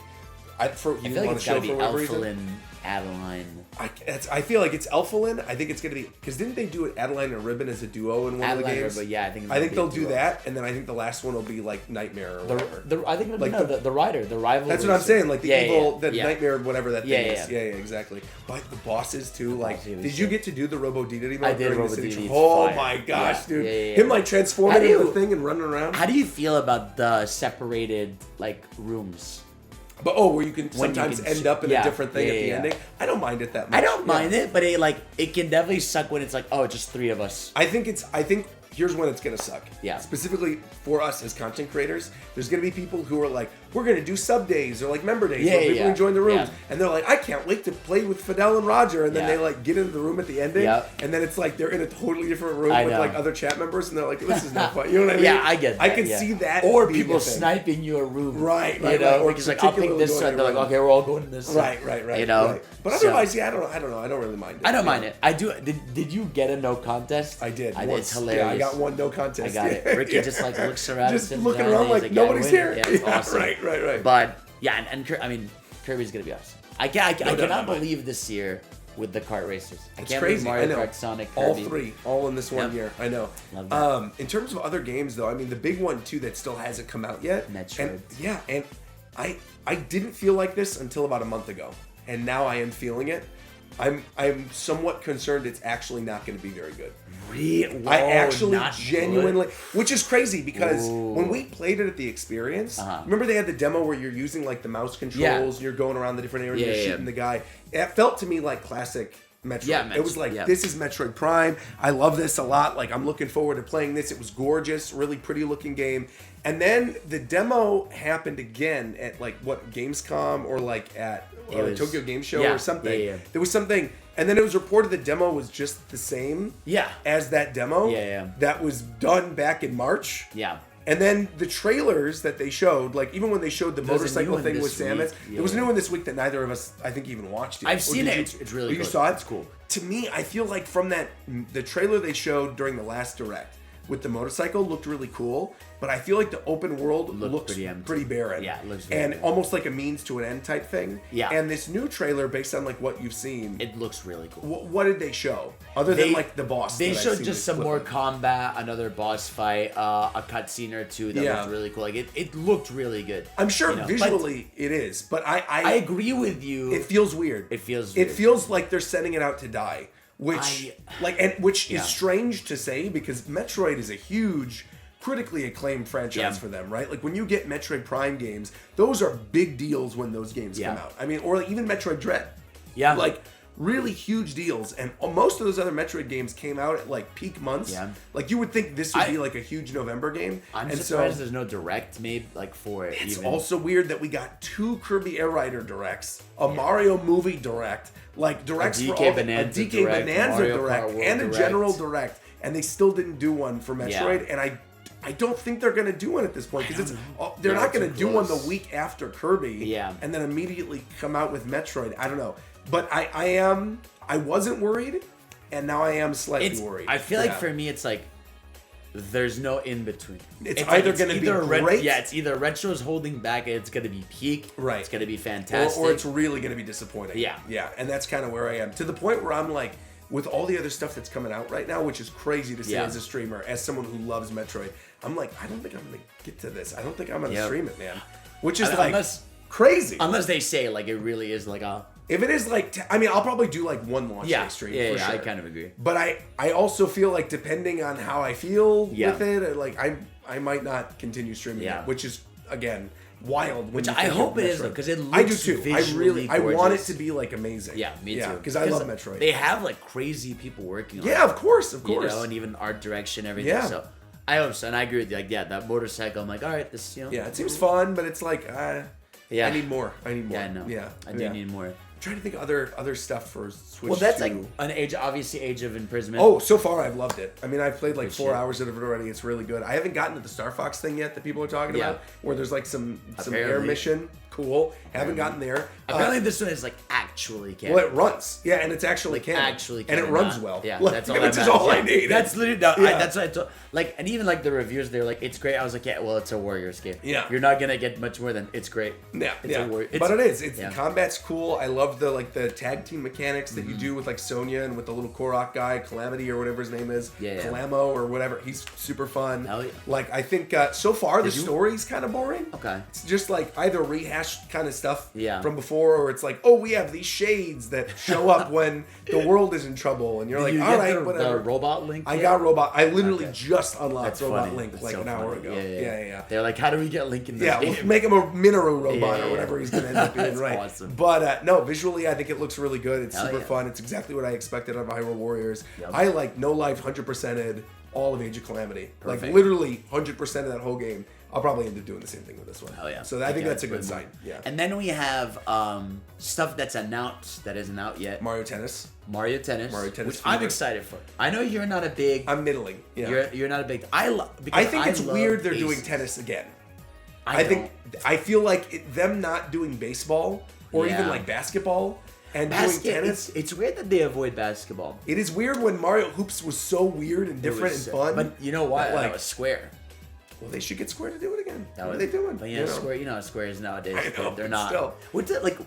I feel like it's gotta be Elfilin, Adeline. I feel like it's Elfilin. I think it's gonna be because didn't they do it Adeline and Ribbon as a duo in one of the games? But I think they'll do that, and then I think the last one will be like Nightmare or whatever. I think the Rider, the rival. That's what I'm saying. Like the evil, the Nightmare, whatever that thing is. Yeah, exactly. But the bosses too. Like, did you get to do the Robo Dedede mode? I did Robo Dedede. Oh my gosh, dude! Him like transforming into the thing and running around. How do you feel about the separated like rooms? But where you can sometimes end up in a different thing at the ending. I don't mind it that much. I don't mind it, but it can definitely suck when it's like, just 3 of us. I think here's when it's gonna suck. Specifically for us as content creators, there's gonna be people who are like, we're gonna do sub days or like member days where people can join the rooms, and they're like, I can't wait to play with Fidel and Roger, and then they like get into the room at the ending, and then it's like they're in a totally different room with like other chat members, and they're like, this is no fun. You know what I mean? I get that. I can see that. Or people sniping you a room, right? Or because like I'll pick this one, they're like, okay, we're all going to this. Right. You know. But otherwise, I don't know. I don't really mind it. I don't mind it. I do. Did you get a no contest? I did. It's hilarious. Yeah, I got one no contest. I got it. Ricky just like looks around, just looking around like nobody's here. Yeah, it's awesome. Right. But and I mean, Kirby's gonna be awesome. I cannot believe this year with the kart racers. It's crazy. Mario Kart, Sonic, Kirby. All 3, all in this one year. I know. Love that. In terms of other games, though, I mean, the big one too that still hasn't come out yet. Metroid. And I didn't feel like this until about a month ago, and now I am feeling it. I'm somewhat concerned it's actually not going to be very good. Really? Whoa, I actually not genuinely, good? which is crazy because Ooh. when we played it at the Experience, remember they had the demo where you're using like the mouse controls and you're going around the different areas, you're shooting the guy. It felt to me like classic Metroid. Yeah, it was like, this is Metroid Prime. I love this a lot. Like, I'm looking forward to playing this. It was gorgeous, really pretty looking game. And then the demo happened again at like what, Gamescom or like at Tokyo Game Show or something. Yeah. There was something, and then it was reported the demo was just the same as that demo that was done back in March. Yeah. And then the trailers that they showed, like even when they showed the motorcycle thing with Samus, there was a new one this week that neither of us, I think, even watched yet. I've seen it. It's really good. You saw it? It's cool. To me, I feel like from the trailer they showed during the last Direct with the motorcycle looked really cool, but I feel like the open world looks pretty barren. Yeah, it looks and almost like a means to an end type thing. Yeah. And this new trailer, based on like what you've seen, it looks really cool. What did they show other than like the boss? They showed just some more combat, another boss fight, a cutscene or two that looked really cool. Like it looked really good. I'm sure visually it is, but I agree with you. It feels weird. It feels weird. It feels like they're sending it out to die. Which is strange to say because Metroid is a huge, critically acclaimed franchise for them, right? Like when you get Metroid Prime games, those are big deals when those games come out. I mean, or like even Metroid Dread. Yeah. Like really huge deals. And most of those other Metroid games came out at like peak months. Yeah. Like you would think this would be like a huge November game. I'm surprised there's no direct made like for it. It's also weird that we got 2 Kirby Air Rider directs, a Mario movie direct, like directs for all a DK Bonanza direct, and a General Direct, and they still didn't do one for Metroid. And I don't think they're gonna do one at this point because they're not gonna do one the week after Kirby, and then immediately come out with Metroid. I don't know, but I wasn't worried, and now I am slightly worried. I feel like for me, it's like there's no in between. It's either going to be great. It's either Retro's holding back, it's going to be peak. Right. It's going to be fantastic. Or it's really going to be disappointing. Yeah. Yeah. And that's kind of where I am. To the point where I'm like, with all the other stuff that's coming out right now, which is crazy to say as a streamer, as someone who loves Metroid, I'm like, I don't think I'm going to get to this. I don't think I'm going to stream it, man. Which is crazy. Unless they say like it really is like a... If it is like, I mean, I'll probably do like one launch day stream for sure. I kind of agree. But I also feel like depending on how I feel with it, like I might not continue streaming it, which is again wild. Which I hope it is though, because it looks I do too. I want it to be like amazing. Yeah, me too. Because I love Metroid. They have like crazy people working on it. Yeah, of course. You know, and even art direction, everything. Yeah. So I hope so, and I agree with you. Like, that motorcycle. I'm like, all right, this. Yeah, it seems fun, but it's like, I need more. Yeah, I know. Yeah, I do need more. I'm trying to think of other stuff for Switch. Well, that's like an Age of Imprisonment. Oh, so far I've loved it. I mean, I've played like 4 hours of it already. It's really good. I haven't gotten to the Star Fox thing yet that people are talking about, where there's like some air mission. Cool. Haven't gotten there. Apparently, this one is like actually canon. Well, it runs. Yeah, and it's actually canon. Actually canon. And it runs well. Yeah, that's all. Which is all I need. That's literally that's what I told. Like, and even like the reviews, they're like, it's great. I was like, yeah, well, it's a Warriors game. Yeah, you're not gonna get much more than it's great. Yeah, but it is. It's the combat's cool. I love the tag team mechanics that you do with like Sonya and with the little Korok guy, Calamity or whatever his name is. Kalamo or whatever. He's super fun. Hell yeah. Like I think so far the story's kind of boring. Okay. It's just like either rehashed kind of stuff from before, or it's like, oh, we have these shades that show up when the world is in trouble, and you're like, all right, whatever. The Robot Link? I got Robot. I literally just unlocked Robot Link like an hour ago. Yeah. They're like, how do we get Link in this game? We'll make him a Minoru robot or whatever he's gonna end up being. Right. Awesome. But no, visually, I think it looks really good. It's super fun. It's exactly what I expected out of Hyrule Warriors. I like no life 100%ed all of Age of Calamity. Perfect. Like literally 100% of that whole game. I'll probably end up doing the same thing with this one. Oh yeah. So I think that's a good sign. Yeah. And then we have stuff that's announced that isn't out yet. Mario Tennis. Which I'm excited for. I know you're not a big. I'm middling. Yeah. You're not a big. I think it's weird they're doing tennis again. I feel like them not doing baseball or even like basketball and doing tennis. It's weird that they avoid basketball. It is weird when Mario Hoops was so weird and different and fun. But you know what? That was Square. Well, they should get Square to do it again. What are they doing? But Square, you know how Square is nowadays. I know, they're not. Still. What's it like?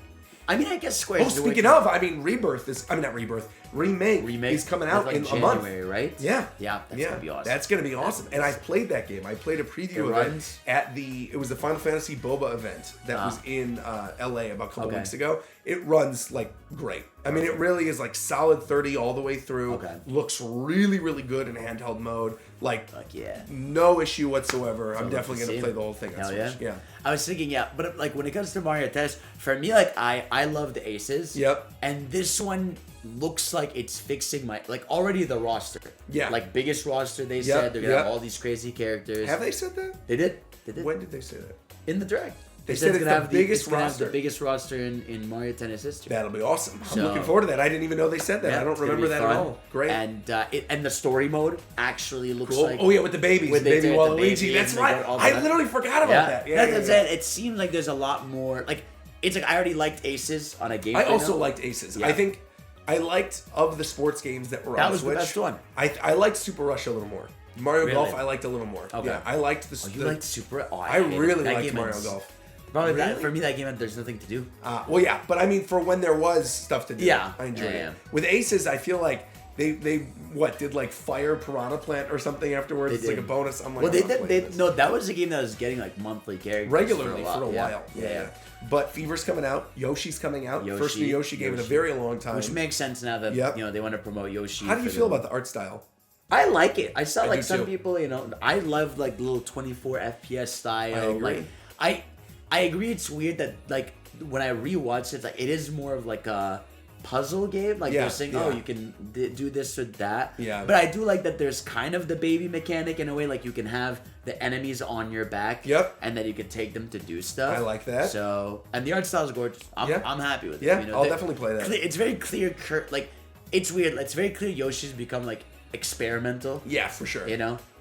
I mean, I guess Square. Oh, speaking of, I mean, Remake is coming out in January, a month, right? Yeah, that's gonna be awesome. That's gonna be awesome. And I played that game. I played a preview of it at it was the Final Fantasy Boba event that was in LA about a couple weeks ago. it runs like great. I mean, it really is like solid 30 all the way through. Okay. Looks really, really good in handheld mode. Like, yeah. no issue whatsoever. I'm definitely going to play the whole thing on Hell Switch. Yeah. I was thinking, but like when it comes to Mario Tennis, for me, like I love the Aces. Yep. And this one looks like it's fixing my, like already the roster. Yeah. Like biggest roster, they said. They're going to have all these crazy characters. Have they said that? They did. When did they say that? In the direct. They said it's the biggest roster. Have the biggest roster in Mario Tennis history. That'll be awesome. I'm looking forward to that. I didn't even know they said that. I don't remember that at all. Great. And and the story mode actually looks cool. like... Oh, yeah, with the babies. With baby Waluigi. That's right. I literally forgot about that. Yeah, that's it. It seems like there's a lot more... Like, it's like I already liked Aces on a game. I also liked Aces. Yeah. I think I liked, of the sports games that were on Switch... That was the best one. I liked Super Rush a little more. Mario Golf, I liked a little more. Okay. Yeah, I liked the... you liked Super... Oh, I really liked Mario Golf. Probably that, for me, that game, there's nothing to do. Well, yeah, but I mean, for when there was stuff to do, I enjoyed it. With Aces, I feel like they did like Fire Piranha Plant or something afterwards? It's like a bonus. I'm like, well, that was a game that was getting like monthly characters regularly for a while. Yeah. But Fever's coming out. Yoshi's coming out. First new Yoshi game in a very long time. Which makes sense now that they want to promote Yoshi. How do you feel about the art style? I like it. I saw like some people, I love like the little 24 FPS style. I agree. Like I agree it's weird that like when I rewatched it, like it is more of like a puzzle game. Like they're saying, you can do this or that. Yeah. But I do like that there's kind of the baby mechanic in a way. Like you can have the enemies on your back. Yep. And then you can take them to do stuff. I like that. So, and the art style is gorgeous. I'm happy with it. Yeah, I'll definitely play that. It's very clear. Like it's weird. It's very clear. Yoshi's become like experimental. Yeah, for sure.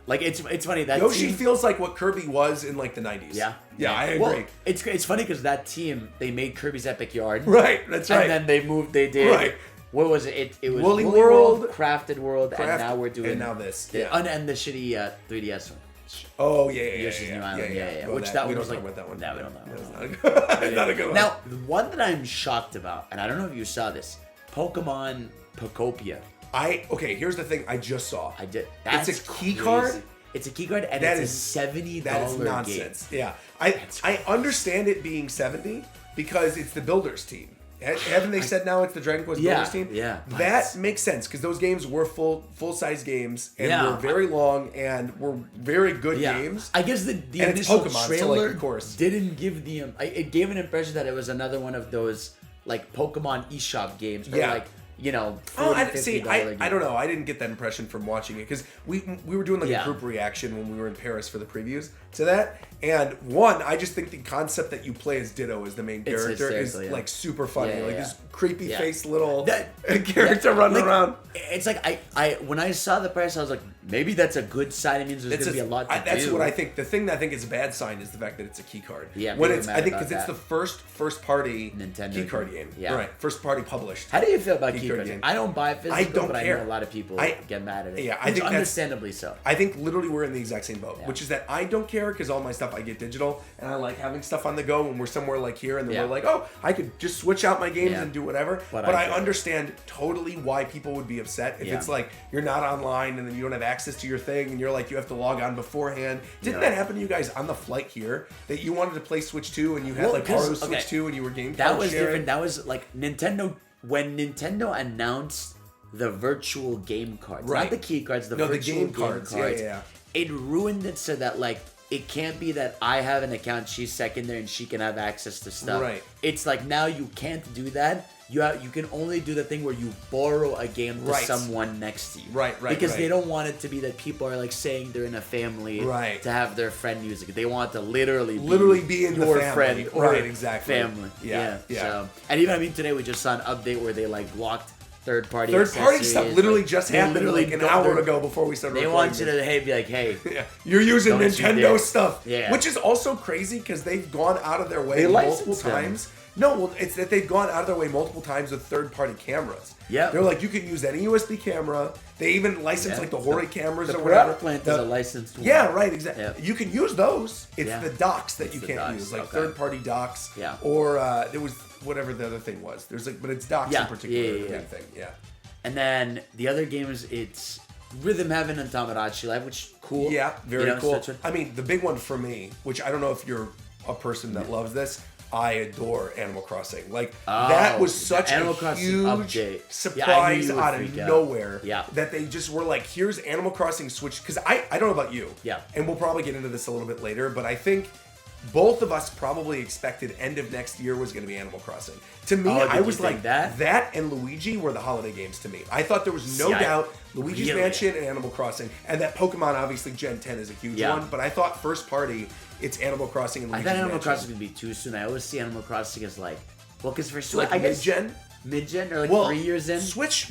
Like it's funny that Yoshi feels like what Kirby was in like the 90s. Yeah, I agree. Well, it's funny because that team, they made Kirby's Epic Yard. Right, that's right. And then they did what was it? It was Woolly World, Crafted World, and now we're doing and now this. And the shitty 3DS one. Oh Yoshi's New Island. Yeah. Which that one we was don't like. talk about that one. No, we don't know. It's not a good one. Now, the one that I'm shocked about, and I don't know if you saw this, Pokemon Pokopia. Here's the thing I just saw. I did. It's a key card. It's a key card, and it's a $70 That is nonsense. Game. Yeah, I understand it being $70 because it's the Builders team. Haven't they said now it's the Dragon Quest Builders team? Yeah. That makes sense because those games were full-size games and were very long and were very good games. I guess the initial trailer didn't give it gave an impression that it was another one of those like Pokemon eShop games. Like, I don't know. I didn't get that impression from watching it because we were doing like a group reaction when we were in Paris for the previews to that. And I just think the concept that you play as Ditto as the main character is like super funny. This creepy faced little character running around. It's like I when I saw the price, I was like, maybe that's a good sign. It means there's gonna be a lot to do. That's what I think. The thing that I think is a bad sign is the fact that it's a key card. Yeah, I think because it's the first party Nintendo key card game. Yeah, right. First party published. How do you feel about key cards? I don't buy physical, but care. I know a lot of people get mad at it. Yeah, I think understandably so. I think literally we're in the exact same boat, which is that I don't care because all my stuff I get digital, and I like having stuff on the go when we're somewhere like here, and then we're like, I could just switch out my games and do whatever. But I understand totally why people would be upset if it's like you're not online and then you don't have access to your thing, and you're like you have to log on beforehand. Didn't that happen to you guys on the flight here? That you wanted to play Switch 2 and you had Haru's Switch 2 and you were game card That was sharing? different. That was like Nintendo when Nintendo announced the virtual game cards, not the key cards, the game cards. Yeah. It ruined it so that like it can't be that I have an account, she's secondary, and she can have access to stuff. Right. It's like now you can't do that. You can only do the thing where you borrow a game to someone next to you. Right. Because they don't want it to be that people are like saying they're in a family to have their friend use it. They want to literally be in your the friend or family. Yeah. So, and even today we just saw an update where they like blocked third-party stuff literally just happened like an hour ago before we started recording. They want you to be like, hey, you're using Nintendo stuff. Yeah. Which is also crazy because they've gone out of their way multiple times. No, well, it's that they've gone out of their way multiple times with third-party cameras. Yeah. They're like, you can use any USB camera. They even license like the Hori cameras or The whatever. Plant is a licensed one. Yeah, right, exactly. Yeah. You can use those. It's the docks that you can't use, like third-party docks. Yeah. Or there was whatever the other thing was. There's like, but it's docks in particular. The big thing. Yeah. And then the other games, it's Rhythm Heaven and Tamagotchi Life, which cool. Yeah, very cool. I mean, the big one for me, which I don't know if you're a person that loves this, I adore Animal Crossing. Like, that was such a huge update. surprise out of nowhere. Yeah. That they just were like, here's Animal Crossing Switch. Because I don't know about you. Yeah. And we'll probably get into this a little bit later, but I think both of us probably expected end of next year was going to be Animal Crossing. To me, I was like, that and Luigi were the holiday games to me. I thought there was no doubt Luigi's Mansion and Animal Crossing, and that Pokemon, obviously, Gen 10 is a huge one, but I thought first party, it's Animal Crossing and Luigi's Mansion. I thought Animal Crossing would be too soon. I always see Animal Crossing as like, well, because for Switch, like mid-gen? Mid-gen or 3 years in? Switch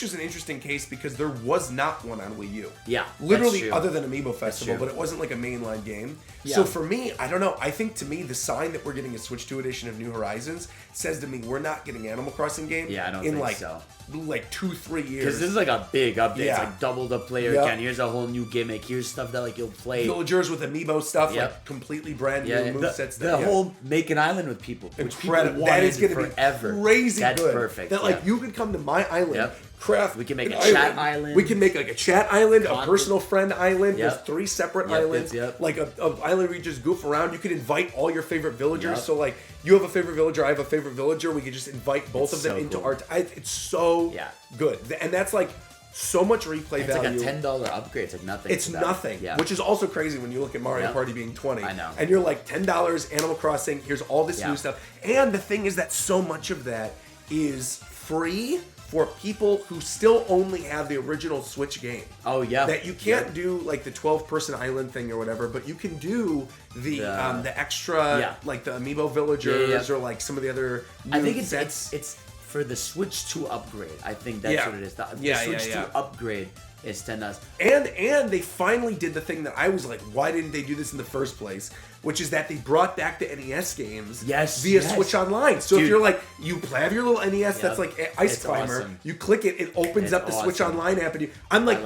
is an interesting case because there was not one on Wii U. Yeah, literally other than Amiibo Festival, but it wasn't like a mainline game. Yeah. So for me, I don't know. I think to me, the sign that we're getting a Switch 2 edition of New Horizons says to me we're not getting Animal Crossing game. Yeah, I don't in think like so. Like 2-3 years. Because this is like a big update. Yeah. It's like double the player count. Here's a whole new gimmick. Here's stuff that like you'll play. Villagers with Amiibo stuff, like completely brand new movesets. The whole make an island with people. Incredible. That is going to be crazy That's good. perfect. That like you can come to my island. Craft. We can make a chat island. We can make like a chat island, a personal friend island. There's 3 separate islands. Like a island where you just goof around. You can invite all your favorite villagers. So like you have a favorite villager, I have a favorite villager. We can just invite both of them into our. It's so good, and that's like so much replay value. It's like a $10 upgrade. It's like nothing. It's nothing, which is also crazy when you look at Mario Party being $20. I know. And you're like $10 Animal Crossing. Here's all this new stuff, and the thing is that so much of that is free for people who still only have the original Switch game. Oh yeah. That you can't do like the 12-person island thing or whatever, but you can do the extra like the Amiibo villagers or like some of the other new I think sets. it's for the Switch 2 upgrade. I think that's what it is. The Switch 2 upgrade is $10. And they finally did the thing that I was like, why didn't they do this in the first place? Which is that they brought back the NES games via Switch Online. So if you're like, you have your little NES that's like Ice Climber, you click it, it opens up the Switch Online app, and I'm like,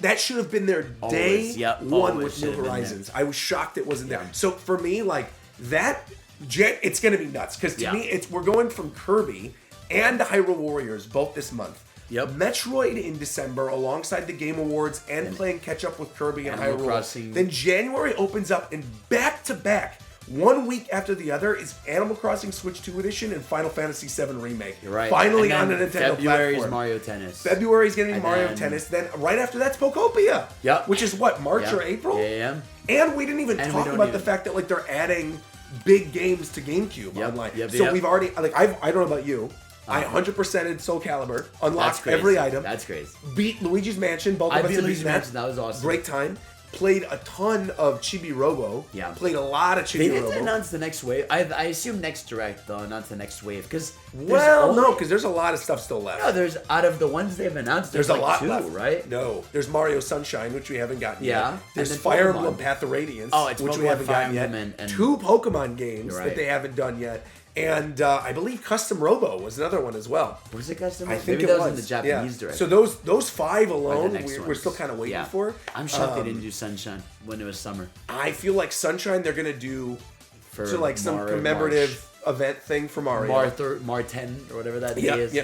that should have been there day one with New Horizons. I was shocked it wasn't there. So for me, like that, it's gonna be nuts because to me, we're going from Kirby and Hyrule Warriors both this month. Metroid in December alongside the Game Awards and playing catch up with Kirby and Hyrule. Crossing. Then January opens up and back to back, 1 week after the other, is Animal Crossing Switch 2 Edition and Final Fantasy VII Remake. You're right. Finally on the Nintendo February platform. Is Mario Tennis. February is going to be Mario Tennis. Then right after that's Pokopia. Which is what, March or April? Yeah. And we didn't even talk about the fact that like they're adding big games to GameCube online. So we've already like I don't know about you. I 100%ed Soul Calibur, unlocked every item. That's crazy. Beat Luigi's Mansion. Both of us have beaten that. That was awesome. Great time. Played a ton of Chibi Robo. Played a lot of Chibi Robo. They didn't announce the next wave. I assume next Direct they'll announce the next wave because because there's a lot of stuff still left. No, there's out of the ones they've announced. There's like a lot left, right? No, there's Mario Sunshine, which we haven't gotten yet. There's Fire Emblem Path of Radiance, which we haven't gotten yet. And 2 Pokemon games that they haven't done yet. And I believe Custom Robo was another one as well. Was it Custom Robo? I think Maybe it was. In the Japanese Direct. So those 5 alone, we're still kind of waiting for. I'm shocked they didn't do Sunshine when it was summer. I feel like Sunshine they're going to do for like some commemorative event thing for Mario. Mar 10 or whatever that day is.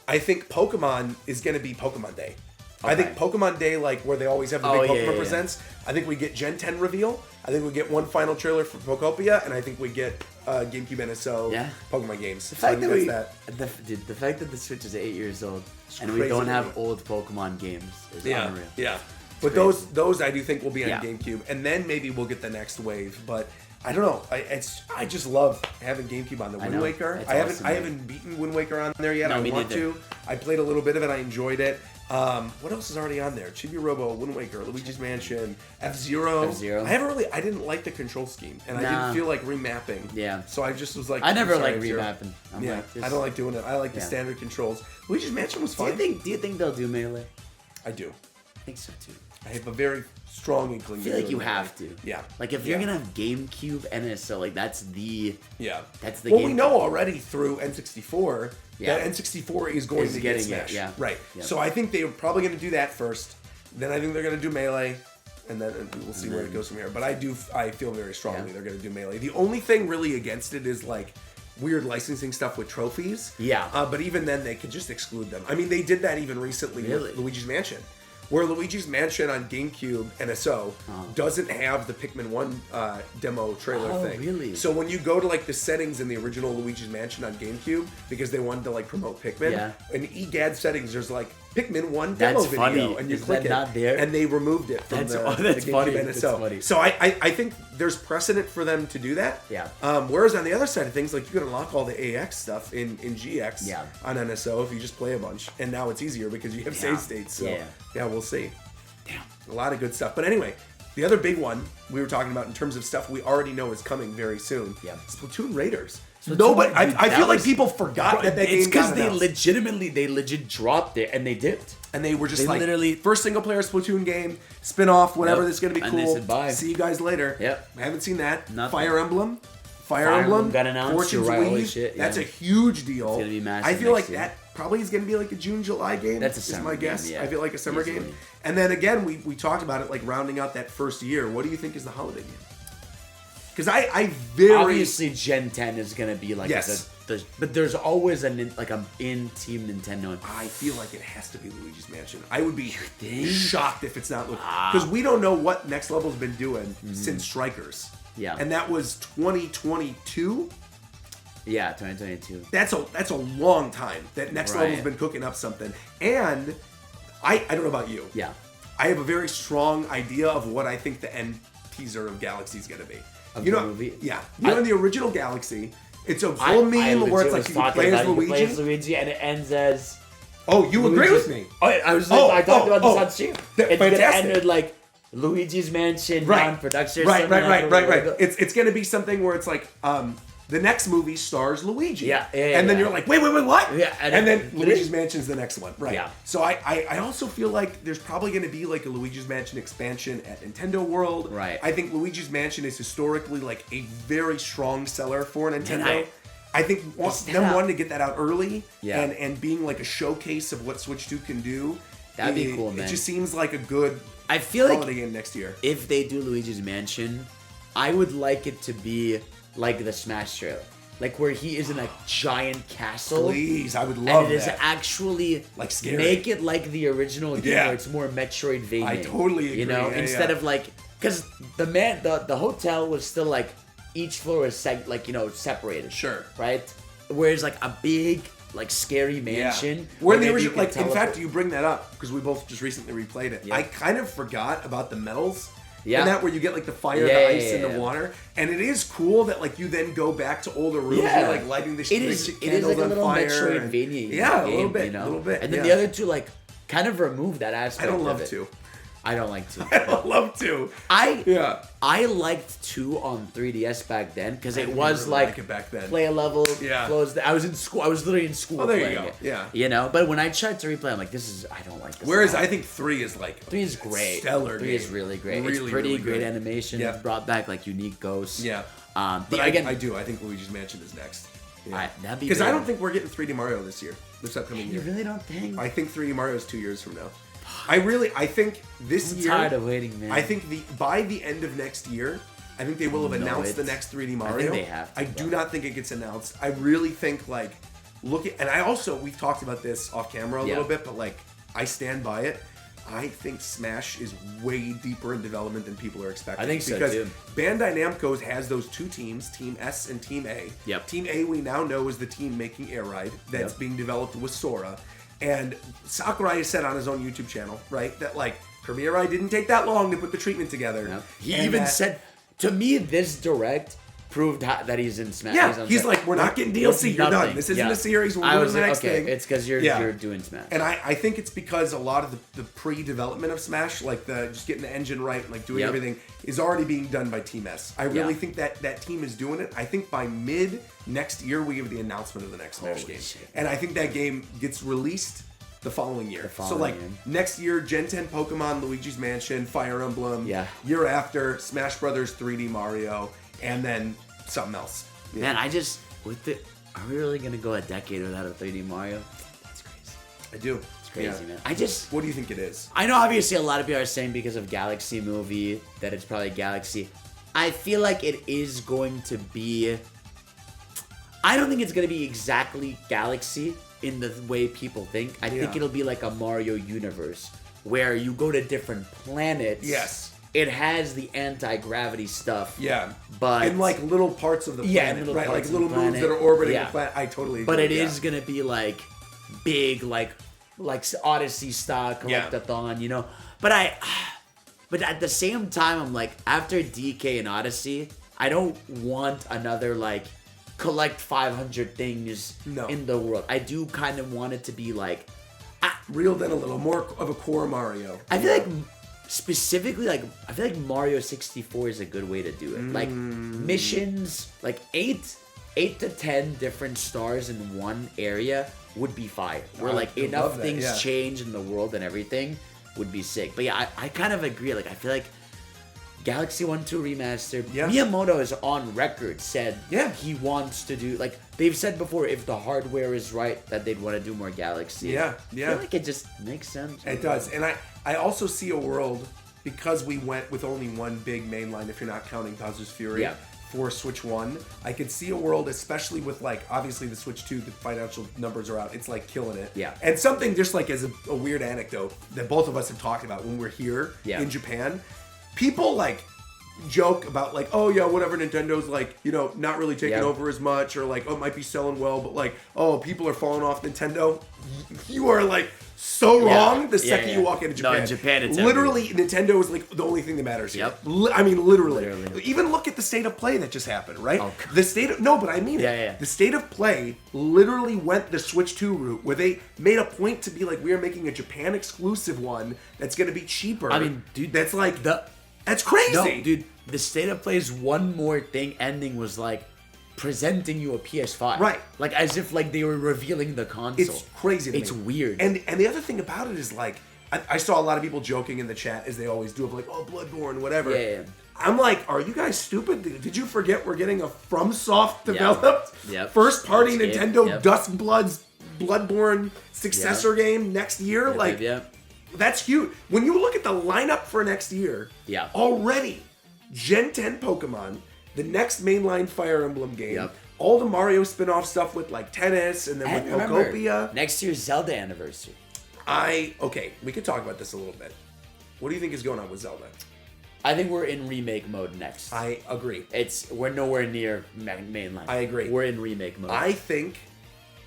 I think Pokemon is going to be Pokemon Day. Okay. I think Pokemon Day, like where they always have the big Pokemon Presents, I think we get Gen 10 reveal. I think we get one final trailer for Pokopia, and I think we get GameCube NSO Pokemon games. The fact the fact that the Switch is 8 years old and we don't have old Pokemon games is unreal. Yeah, but those I do think will be on GameCube, and then maybe we'll get the next wave. But I don't know. I just love having GameCube on the Wind Waker. I haven't beaten Wind Waker on there yet. I want to. I played a little bit of it. I enjoyed it. What else is already on there? Chibi Robo, Wind Waker, Luigi's Mansion, F-Zero. I didn't like the control scheme, and I didn't feel like remapping. Yeah. So I just was like, I never like remapping. I don't like doing it. I like the standard controls. Luigi's Mansion was fun. Do you think they'll do Melee? I do. I think so too. I have a very strong inkling. I feel like you have to. Yeah. Like if you're gonna have GameCube NSO, like that's the Well, we know already through N64 that N64 is going to get Smash. Right. Yeah. So I think they're probably going to do that first. Then I think they're going to do Melee, and then we'll see where it goes from here. But I feel very strongly they're going to do Melee. The only thing really against it is like weird licensing stuff with trophies. Yeah. But even then, they could just exclude them. I mean, they did that even recently with Luigi's Mansion. Where Luigi's Mansion on GameCube NSO doesn't have the Pikmin 1 demo trailer thing. Really? So when you go to like the settings in the original Luigi's Mansion on GameCube, because they wanted to like promote Pikmin, in EGAD settings there's like Pikmin 1 demo video, funny. and you Is click that it, not there? and they removed it from the GameCube funny. NSO. That's funny. So I think there's precedent for them to do that. Yeah. Whereas on the other side of things, like you can unlock all the AX stuff in GX on NSO if you just play a bunch, and now it's easier because you have save states. So yeah, we'll see. Damn. A lot of good stuff. But anyway, the other big one we were talking about in terms of stuff we already know is coming very soon. Yeah. Splatoon Raiders. Nobody. I feel like people forgot that game. It's because they legit dropped it and they dipped. And they were just They like, literally- first single player Splatoon game, spin off, whatever. This is gonna be And cool. they said bye. See you guys later. Yep. I haven't seen that. Nothing. Fire Emblem got announced. Fortune's You're right, holy Weave. shit, That's yeah. a huge deal. It's gonna be massive I feel like next year. that probably is gonna be like a June-July game. That's a is summer my guess. game, yeah. I feel like a summer Easily. game. And then again, we talked about it like rounding out that first year. What do you think is the holiday game? Because I very Obviously Gen 10 is gonna be like Yes. but there's always an in team Nintendo. I feel like it has to be Luigi's Mansion. I would be think? shocked if it's not because we don't know what Next Level's been doing since Strikers. Yeah. And that was 2022. Yeah, 2022. That's a long time that Next Right. Level's been cooking up something. And I don't know about you. Yeah. I have a very strong idea of what I think the end teaser of Galaxy is going to be. Of you the know, movie? Yeah. You know, in the original Galaxy, it's a whole meme where it's like you can play as Luigi. And it ends as Oh, you agree with me? I talked about this on stream. It's gonna fantastic. end with like Luigi's Mansion Right. non-production. or Right. something. It's gonna be something where it's like the next movie stars Luigi. Yeah, And then you're like, wait, what? Yeah, and then Luigi's Mansion's the next one. Right. Yeah. So I also feel like there's probably gonna be like a Luigi's Mansion expansion at Nintendo World. Right. I think Luigi's Mansion is historically like a very strong seller for Nintendo. Man, I think them wanting to get that out early Yeah. and being like a showcase of what Switch 2 can do. That'd be cool, man. It just seems like a good I feel like holiday game next year. if they do Luigi's Mansion, I would like it to be like the Smash trailer. Like where he is in a giant castle. Please, I would love And it is that. actually Like scary. make it like the original game Yeah. where it's more Metroidvania. I totally agree. You know, Yeah, instead yeah. of like, because the hotel was still like each floor was separated. Sure. Right. Whereas like a big like scary mansion. Where in the maybe you original, can like, in teleport. fact, you bring that up because we both just recently replayed it. Yeah. I kind of forgot about the medals. Yeah. And that where you get like the fire, Yeah, the ice, and yeah. the water, and it is cool that like you then go back to older rooms, and you're like lighting the It is candles like a on little fire. and- Metroidvania. Yeah, game, a little bit, you know? a little bit. And then yeah. the other two like kind of remove that aspect. I don't of love it. to. I don't like to. I don't love to. Yeah. I liked 2 on 3DS back then because it didn't was really like like it back then. play a level, Yeah. close. I was in school. I was literally in school. Oh, there you playing go. it, Yeah. You know, but when I tried to replay, I'm like, I don't like this. Whereas at all. I think 3 is like 3 is great. stellar. 3 is really great. Really, it's pretty really great good. animation. Yeah. It's brought back like unique ghosts. Yeah. But But again, I do. I think Luigi's Mansion is next. that'd be Because I great. don't think we're getting 3D Mario this upcoming You year. really don't think? I think 3D Mario is 2 years from now. I think this I'm year. tired of waiting, man. I think by the end of next year, I think they will have announced the next 3D Mario. they have to, I do bro. not think it gets announced. I really think like we've talked about this off camera a little bit, but like I stand by it. I think Smash is way deeper in development than people are expecting. I think so, because too. Bandai Namco has those 2 teams, Team S and Team A. Yep. Team A we now know is the team making Air Ride that's being developed with Sora. And Sakurai has said on his own YouTube channel, right, that like Kirby Air Ride didn't take that long to put the treatment together. Yep. He And even that- said to me, this direct proved that he's in Smash. Yeah, he's like, we're not getting DLC, you're done. This isn't a series, we're I doing was the like, next okay, thing. it's because you're doing Smash. And I think it's because a lot of the pre-development of Smash, like just getting the engine right and like doing everything, is already being done by Team S. I really think that team is doing it. I think by mid next year we have the announcement of the next Smash Holy game. shit. And I think that game gets released the following year. So following like year. next year, Gen 10 Pokemon, Luigi's Mansion, Fire Emblem. Yeah. Year after, Smash Brothers 3D Mario, and then something else. Yeah. Man, are we really gonna go a decade without a 3D Mario? That's crazy. I do. It's crazy, Yeah. man. What do you think it is? I know obviously a lot of people are saying because of Galaxy movie that it's probably Galaxy. I feel like it is going to be. I don't think it's gonna be exactly Galaxy in the way people think. I think Yeah. it'll be like a Mario universe where you go to different planets. Yes. It has the anti-gravity stuff. Yeah. But in like little parts of the planet, right? Like little moons that are orbiting the planet. I totally agree. But it is gonna be like big, like Odyssey style collectathon, you know. But at the same time, I'm like, after DK and Odyssey, I don't want another like collect 500 things in the world. I do kind of want it to be like reeled in a little more of a core Mario. I feel like specifically, like, I feel like Mario 64 is a good way to do it. Like missions, like 8 to 10 different stars in one area would be fire. Where like enough things change in the world and everything would be sick. But yeah, I kind of agree. Like, I feel like Galaxy 1-2 Remastered, Miyamoto is on record said he wants to do, like, they've said before, if the hardware is right, that they'd want to do more Galaxy. I feel like it just makes sense. It does. And I also see a world, because we went with only one big mainline, if you're not counting Bowser's Fury, for Switch 1, I could see a world, especially with, like, obviously the Switch 2, the financial numbers are out, it's, like, killing it. And something just, like, as a weird anecdote that both of us have talked about when we're here in Japan, people, like, joke about, like, oh, yeah, whatever, Nintendo's, like, you know, not really taking over as much, or, like, oh, it might be selling well, but, like, oh, people are falling off Nintendo. You are, like, so wrong the second you walk into Japan. No, in Japan, it's literally Nintendo is like the only thing that matters here. I mean, literally. Even look at the State of Play that just happened, right? Oh, the state of but I mean it. The State of Play literally went the Switch 2 route, where they made a point to be like, we are making a Japan exclusive one that's going to be cheaper. I mean, dude, that's like that's crazy. No, dude, the State of Play's one more thing ending was like presenting you a PS5. Right. Like, as if, like, they were revealing the console. It's crazy to me. It's weird. And the other thing about it is, like, I saw a lot of people joking in the chat, as they always do, of like, oh, Bloodborne, whatever. Yeah. I'm like, are you guys stupid? Did you forget we're getting a FromSoft developed first-party Nintendo Dustblood's Bloodborne successor game next year? That's huge. When you look at the lineup for next year, already, Gen 10 Pokemon, the next mainline Fire Emblem game, all the Mario spin-off stuff with, like, tennis, and then with Pokopia. Next year's Zelda anniversary. Okay, we could talk about this a little bit. What do you think is going on with Zelda? I think we're in remake mode next. I agree. We're nowhere near mainline. I agree. We're in remake mode. I think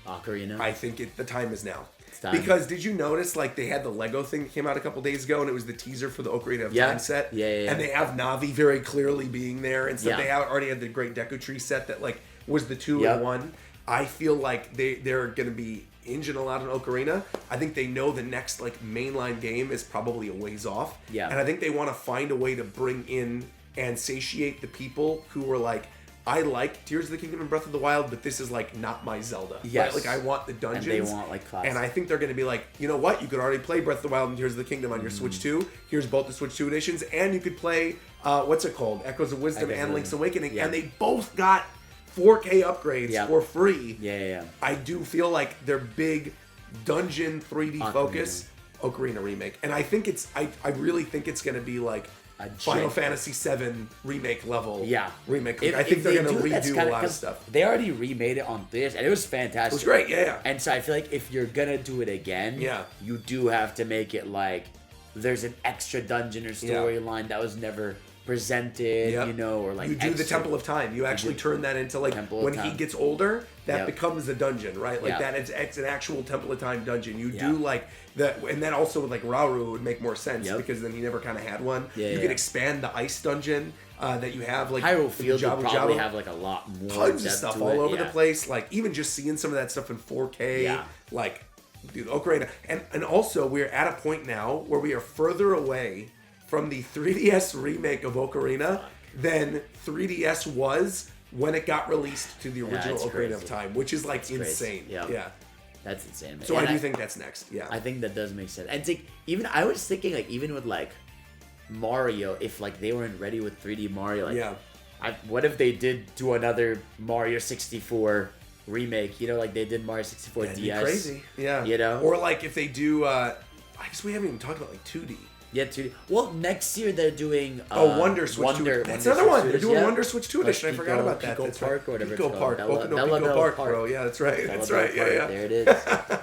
Ocarina. I think the time is now. Because did you notice, like, they had the Lego thing that came out a couple days ago, and it was the teaser for the Ocarina of Time set? Yeah. And they have Navi very clearly being there, and so they already had the Great Deku Tree set that, like, was the 2-in-1. I feel like they're going to be engine a lot on Ocarina. I think they know the next, like, mainline game is probably a ways off. And I think they want to find a way to bring in and satiate the people who were like, I like Tears of the Kingdom and Breath of the Wild, but this is, like, not my Zelda. Right? Like, I want the dungeons. And they want, like, classic. And I think they're going to be like, you know what? You could already play Breath of the Wild and Tears of the Kingdom on your Switch 2. Here's both the Switch 2 editions. And you could play, what's it called? Echoes of Wisdom and Link's Awakening. And they both got 4K upgrades for free. I do feel like their big dungeon 3D focus, Ocarina remake. And I think I really think it's going to be like Final Fantasy VII remake level remake. I think they're going to redo a lot of stuff. They already remade it on this, and it was fantastic. It was great, And so I feel like if you're going to do it again, you do have to make it like there's an extra dungeon or storyline that was never presented, you know, or like you do the Temple of Time. You actually turn that into, like, when he gets older, that becomes a dungeon, right? Like that it's an actual Temple of Time dungeon. You do like that, and then also with, like, Rauru would make more sense because then he never kind of had one. You can expand the ice dungeon that you have, like Hyrule Field would probably have like a lot more tons of stuff all over the place. Like, even just seeing some of that stuff in 4K, like, dude, Ocarina, and also we're at a point now where we are further away from the 3DS remake of Ocarina than 3DS was when it got released to the original Ocarina of Time, which is, like, insane. That's insane, man. So I do think that's next. I think that does make sense. And it's like, even I was thinking, like, even with, like, Mario, if, like, they weren't ready with 3D Mario, like, what if they did do another Mario 64 remake? You know, like they did Mario 64 DS. Crazy, you know. Or like if they do, I guess we haven't even talked about, like, 2D. Yeah, 2D. Well, next year they're doing Wonder Switch 2. That's another one. They're doing Wonder Switch 2 edition. I forgot about that. Pico Park or whatever. Pico Park. Pico Park, bro. Yeah, that's right. That's right. Yeah. There it is.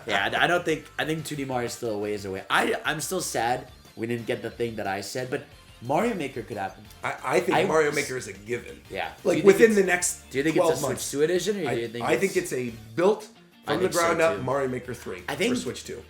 Yeah, I think 2D Mario is still a ways away. I'm still sad we didn't get the thing that I said, but Mario Maker could happen. I think Mario Maker is a given. Yeah. Like within the next 12 months. Do you think it's a Switch 2 edition, or do you think I think it's a built from the ground up Mario Maker 3 for Switch 2.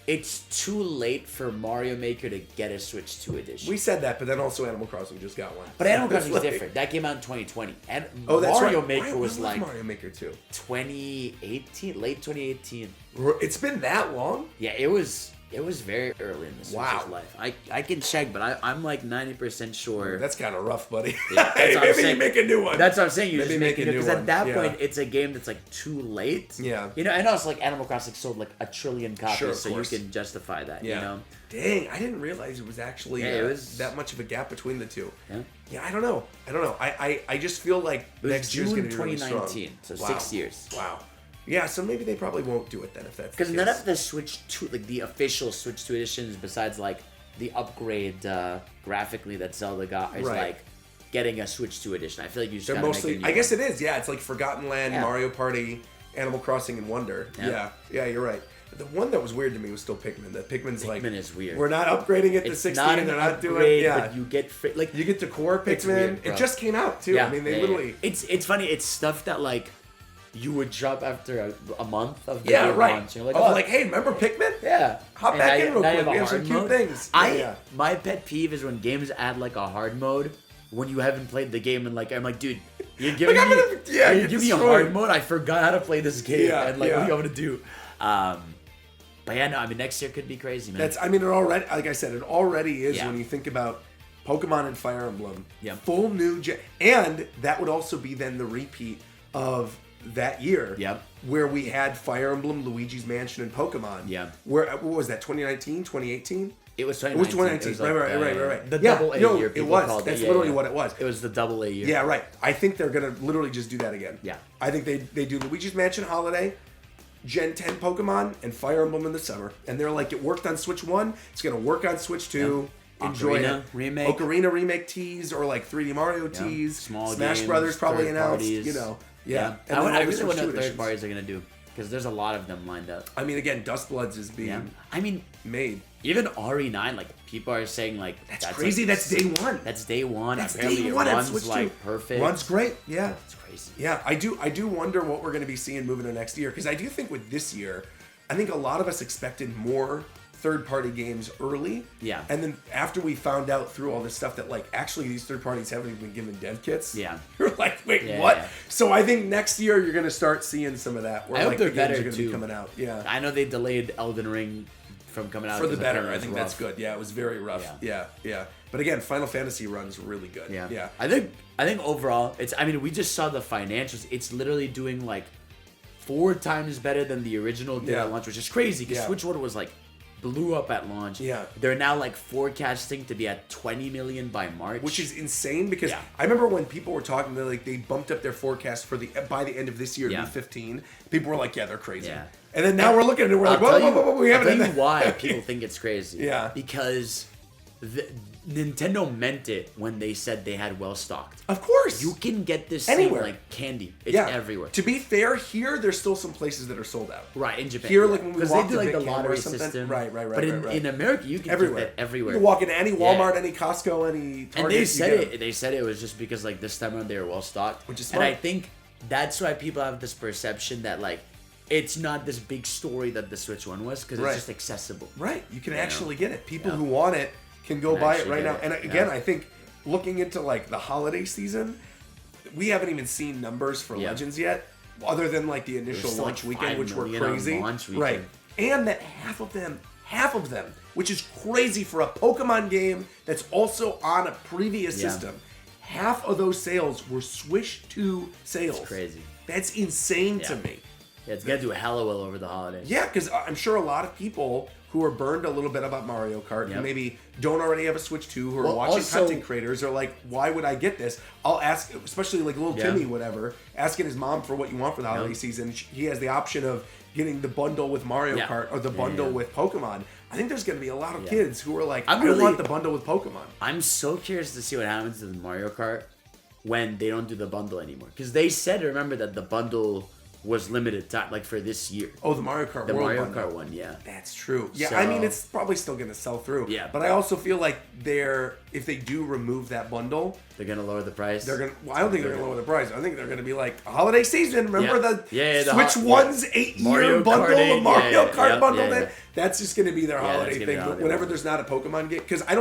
It's too late for Mario Maker to get a Switch 2 edition. We said that, but then also Animal Crossing just got one. But Animal Crossing is different. That came out in 2020. And that's Mario right. Maker was like Mario Maker 2. 2018, late 2018. It's been that long? Yeah, it was very early in the Switch's life. I can check, but I'm like 90% sure. That's kind of rough, buddy. Yeah, maybe you make a new one. That's what I'm saying. You maybe just make a new one. Because at that point, yeah. it's a game that's like too late. Yeah. You know, and also like Animal Crossing sold like 1 trillion copies, sure, so you can justify that. Yeah. You know. Dang, I didn't realize it was actually that much of a gap between the two. Yeah. Yeah, I don't know. I just feel like next year's going to be really strong. 2019, so 6 years. Wow. Yeah, so maybe they probably won't do it then if that's because none of the Switch 2, like the official Switch 2 editions, besides like the upgrade graphically that Zelda got, is like getting a Switch 2 edition. I feel like you just they're gotta mostly. make a new I guess one. it is. Yeah, it's like Forgotten Land, Mario Party, Animal Crossing, and Wonder. Yeah, you're right. The one that was weird to me was still Pikmin. That Pikmin is weird. We're not upgrading it to 16. They're not doing it. Yeah, but you get like you get the core Pikmin. Weird, it just came out too. Yeah, I mean, they literally. It's funny. It's stuff that like you would drop after a month of the And launch. you're like, hey, remember Pikmin? Yeah. Hop back in real quick. We have some cute things. My pet peeve is when games add like a hard mode when you haven't played the game, and like I'm like, dude, you're giving me a hard mode. I forgot how to play this game, and like, what are you going to do? But yeah, no, I mean, next year could be crazy, man. It already, like I said, it already is when you think about Pokemon and Fire Emblem. Yeah. Full new and that would also be then the repeat of that year. Yep. Where we had Fire Emblem, Luigi's Mansion, and Pokemon. Yeah. What was that, 2019, 2018? It was 2019. It was 2019. Right. The double A year. It was. That's literally what it was. It was the double A year. Yeah, right. I think they're going to literally just do that again. Yeah. I think they do Luigi's Mansion Holiday, Gen 10 Pokemon, and Fire Emblem in the summer. And they're like, it worked on Switch 1. It's going to work on Switch 2. Yep. Enjoy Ocarina it. remake. Ocarina remake tease or like 3D Mario tease. Small Smash games, Brothers probably announced. Parties. You know. Yeah. And I then really wonder what editions. third parties are going to do. Because there's a lot of them lined up. I mean, again, Dustbloods is being made. Even RE9, like, people are saying, like... That's crazy. That's day one. That's day one. That's apparently day one. It runs, like, perfect. Runs great. Yeah. It's crazy. Yeah, I do wonder what we're going to be seeing moving to next year. Because I do think with this year, I think a lot of us expected more third-party games early. Yeah. And then after we found out through all this stuff that, like, actually these third parties haven't even been given dev kits. Yeah. You're like, wait, what? Yeah. So I think next year you're going to start seeing some of that. Where, I hope like, they're the games better, are going to too. be coming out. Yeah. I know they delayed Elden Ring from coming out. For the better. I think that's good. Yeah, it was very rough. Yeah. Yeah. But again, Final Fantasy runs really good. Yeah. I think overall, we just saw the financials. It's literally doing, like, 4 times better than the original did at launch, which is crazy because Switch 1 was, like, blew up at launch. Yeah. They're now, like, forecasting to be at 20 million by March. Which is insane because I remember when people were talking, they bumped up their forecast for by the end of this year to be 15. People were like, yeah, they're crazy. Yeah. And then now we're looking at it, we're like, whoa, we haven't. I'll tell you why people think it's crazy. Yeah. Because Nintendo meant it when they said they had well stocked. Of course. You can get this anywhere. Thing like candy. It's everywhere. To be fair, here there's still some places that are sold out. Right, in Japan. Here, like when we walk they do to like the Big lottery or something. system. Right. But in America, you can everywhere. get that everywhere. You can walk into any Walmart, any Costco, any Target. And they said it. They said it was just because like this time around they were well stocked. Which is smart. And I think that's why people have this perception that like it's not this big story that the Switch One was because it's just accessible. Right. You can actually get it. People who want it can go buy it right now. And again, I think looking into like the holiday season, we haven't even seen numbers for Legends yet, other than like the initial launch weekend, which were crazy. Right. And that half of them, which is crazy for a Pokemon game that's also on a previous system, half of those sales were Switch 2 sales. That's crazy. That's insane to me. Yeah, it's gonna do hella well over the holidays. Yeah, because I'm sure a lot of people who are burned a little bit about Mario Kart, who maybe don't already have a Switch 2, who are watching content creators, are like, why would I get this? I'll ask, especially like little Timmy, whatever, asking his mom for what you want for the holiday season. He has the option of getting the bundle with Mario Kart or the bundle with Pokemon. I think there's going to be a lot of kids who are like, I want the bundle with Pokemon. I'm so curious to see what happens to the Mario Kart when they don't do the bundle anymore. Because they said, remember, that the bundle was limited time, like for this year. Oh, the Mario Kart The World Mario bundle. Kart one, yeah. That's true. Yeah, So- I mean, it's probably still going to sell through. Yeah. But I also feel like if they do remove that bundle, They're gonna lower the price. they're gonna. Well, I don't think they're gonna lower the price. I think they're gonna be like holiday season. Remember the Switch One's 8-year Mario bundle, Karting, the Mario Kart yeah, bundle. yeah. That's just gonna be their that's holiday gonna be thing. the But holiday whenever bundle. there's not a Pokemon game, because I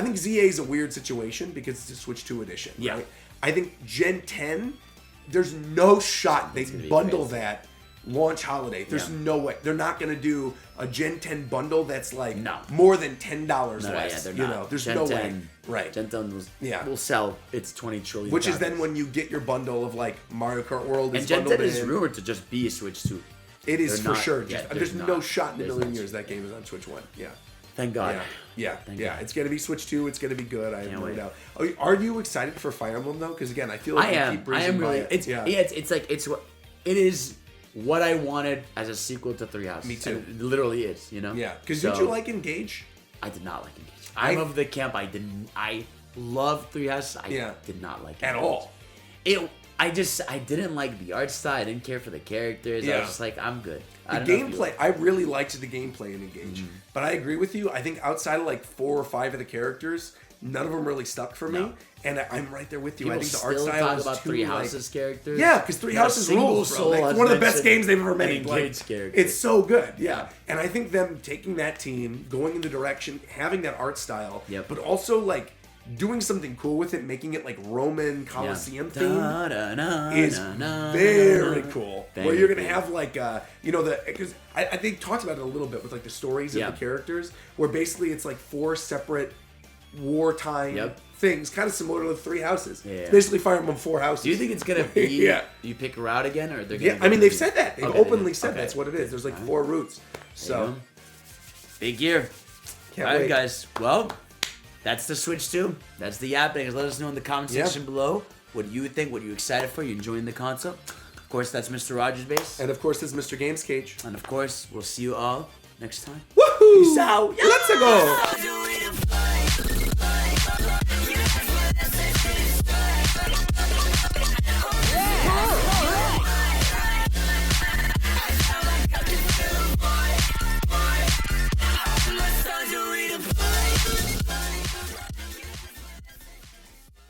think ZA is a weird situation because it's a Switch 2 edition. Yeah. Right? I think Gen 10, there's no shot they gonna be bundle crazy. that launch holiday. There's Yeah. no way. They're not gonna do a Gen 10 bundle that's like No. more than $10 No, less. yeah, they're you not. know, there's Gen no 10, way. Right. Gen 10 Yeah. will sell its 20 trillion. Which is copies. then when you get your bundle of like Mario Kart World is And Gen bundled 10 is in. rumored to just be a Switch 2. It is They're for not- sure. yeah, There's there's no not. shot in a There's million no- years that game is on Switch 1. Yeah. Thank God. Yeah. Yeah. God. It's going to be Switch 2. It's going to be good. I have Can't no wait. doubt. Are you excited for Fire Emblem though? Because again, I feel like I we am. keep I breezing am by really. it. It's what it is. What I wanted as a sequel to Three Houses. Me too. It literally is. You know. Yeah. Because So, did you like Engage? I did not like Engage. I'm of the camp. I love Three Houses. I did not like it At all. I didn't like the art style. I didn't care for the characters. I Yeah. was just like, I'm good. The gameplay, I really liked the gameplay in Engage. Mm-hmm. But I agree with you. I think outside of like 4 or 5 of the characters, none of them really stuck for me. No. And I'm right there with you. People I think the art still style talk is about too, Three like- Houses characters. Yeah, because Three Not a Houses single rules, bro. soul Like, has one of the best mentioned games they've ever an made. Like, Engage character. it's so good, yeah. And I think them taking that team, going in the direction, having that art style, Yep. but also like doing something cool with it, making it like Roman Colosseum themed is very cool. Very Where you're gonna cool. have like because I think talked about it a little bit with like the stories Yeah. of the characters, where basically it's like 4 separate wartime Yep. things, kind of similar to the Three Houses. Yeah. It's basically Fire Emblem 4 houses. Do you think it's gonna be? Yeah. You pick a route again, or they're gonna? Yeah, I mean they've said that. They've Okay, openly yeah. said Okay. that's what it is. There's like 4 routes. So Big year. can't All right, wait. guys. Well, that's the Switch 2. That's the happenings. Let us know in the comment Yeah. section below. What do you think? What are you excited for? You enjoying the console? Of course, that's Mr. Rogers Base. And of course, this is Mr. Games Cage. And of course, we'll see you all next time. Woohoo! Peace out. Let's go.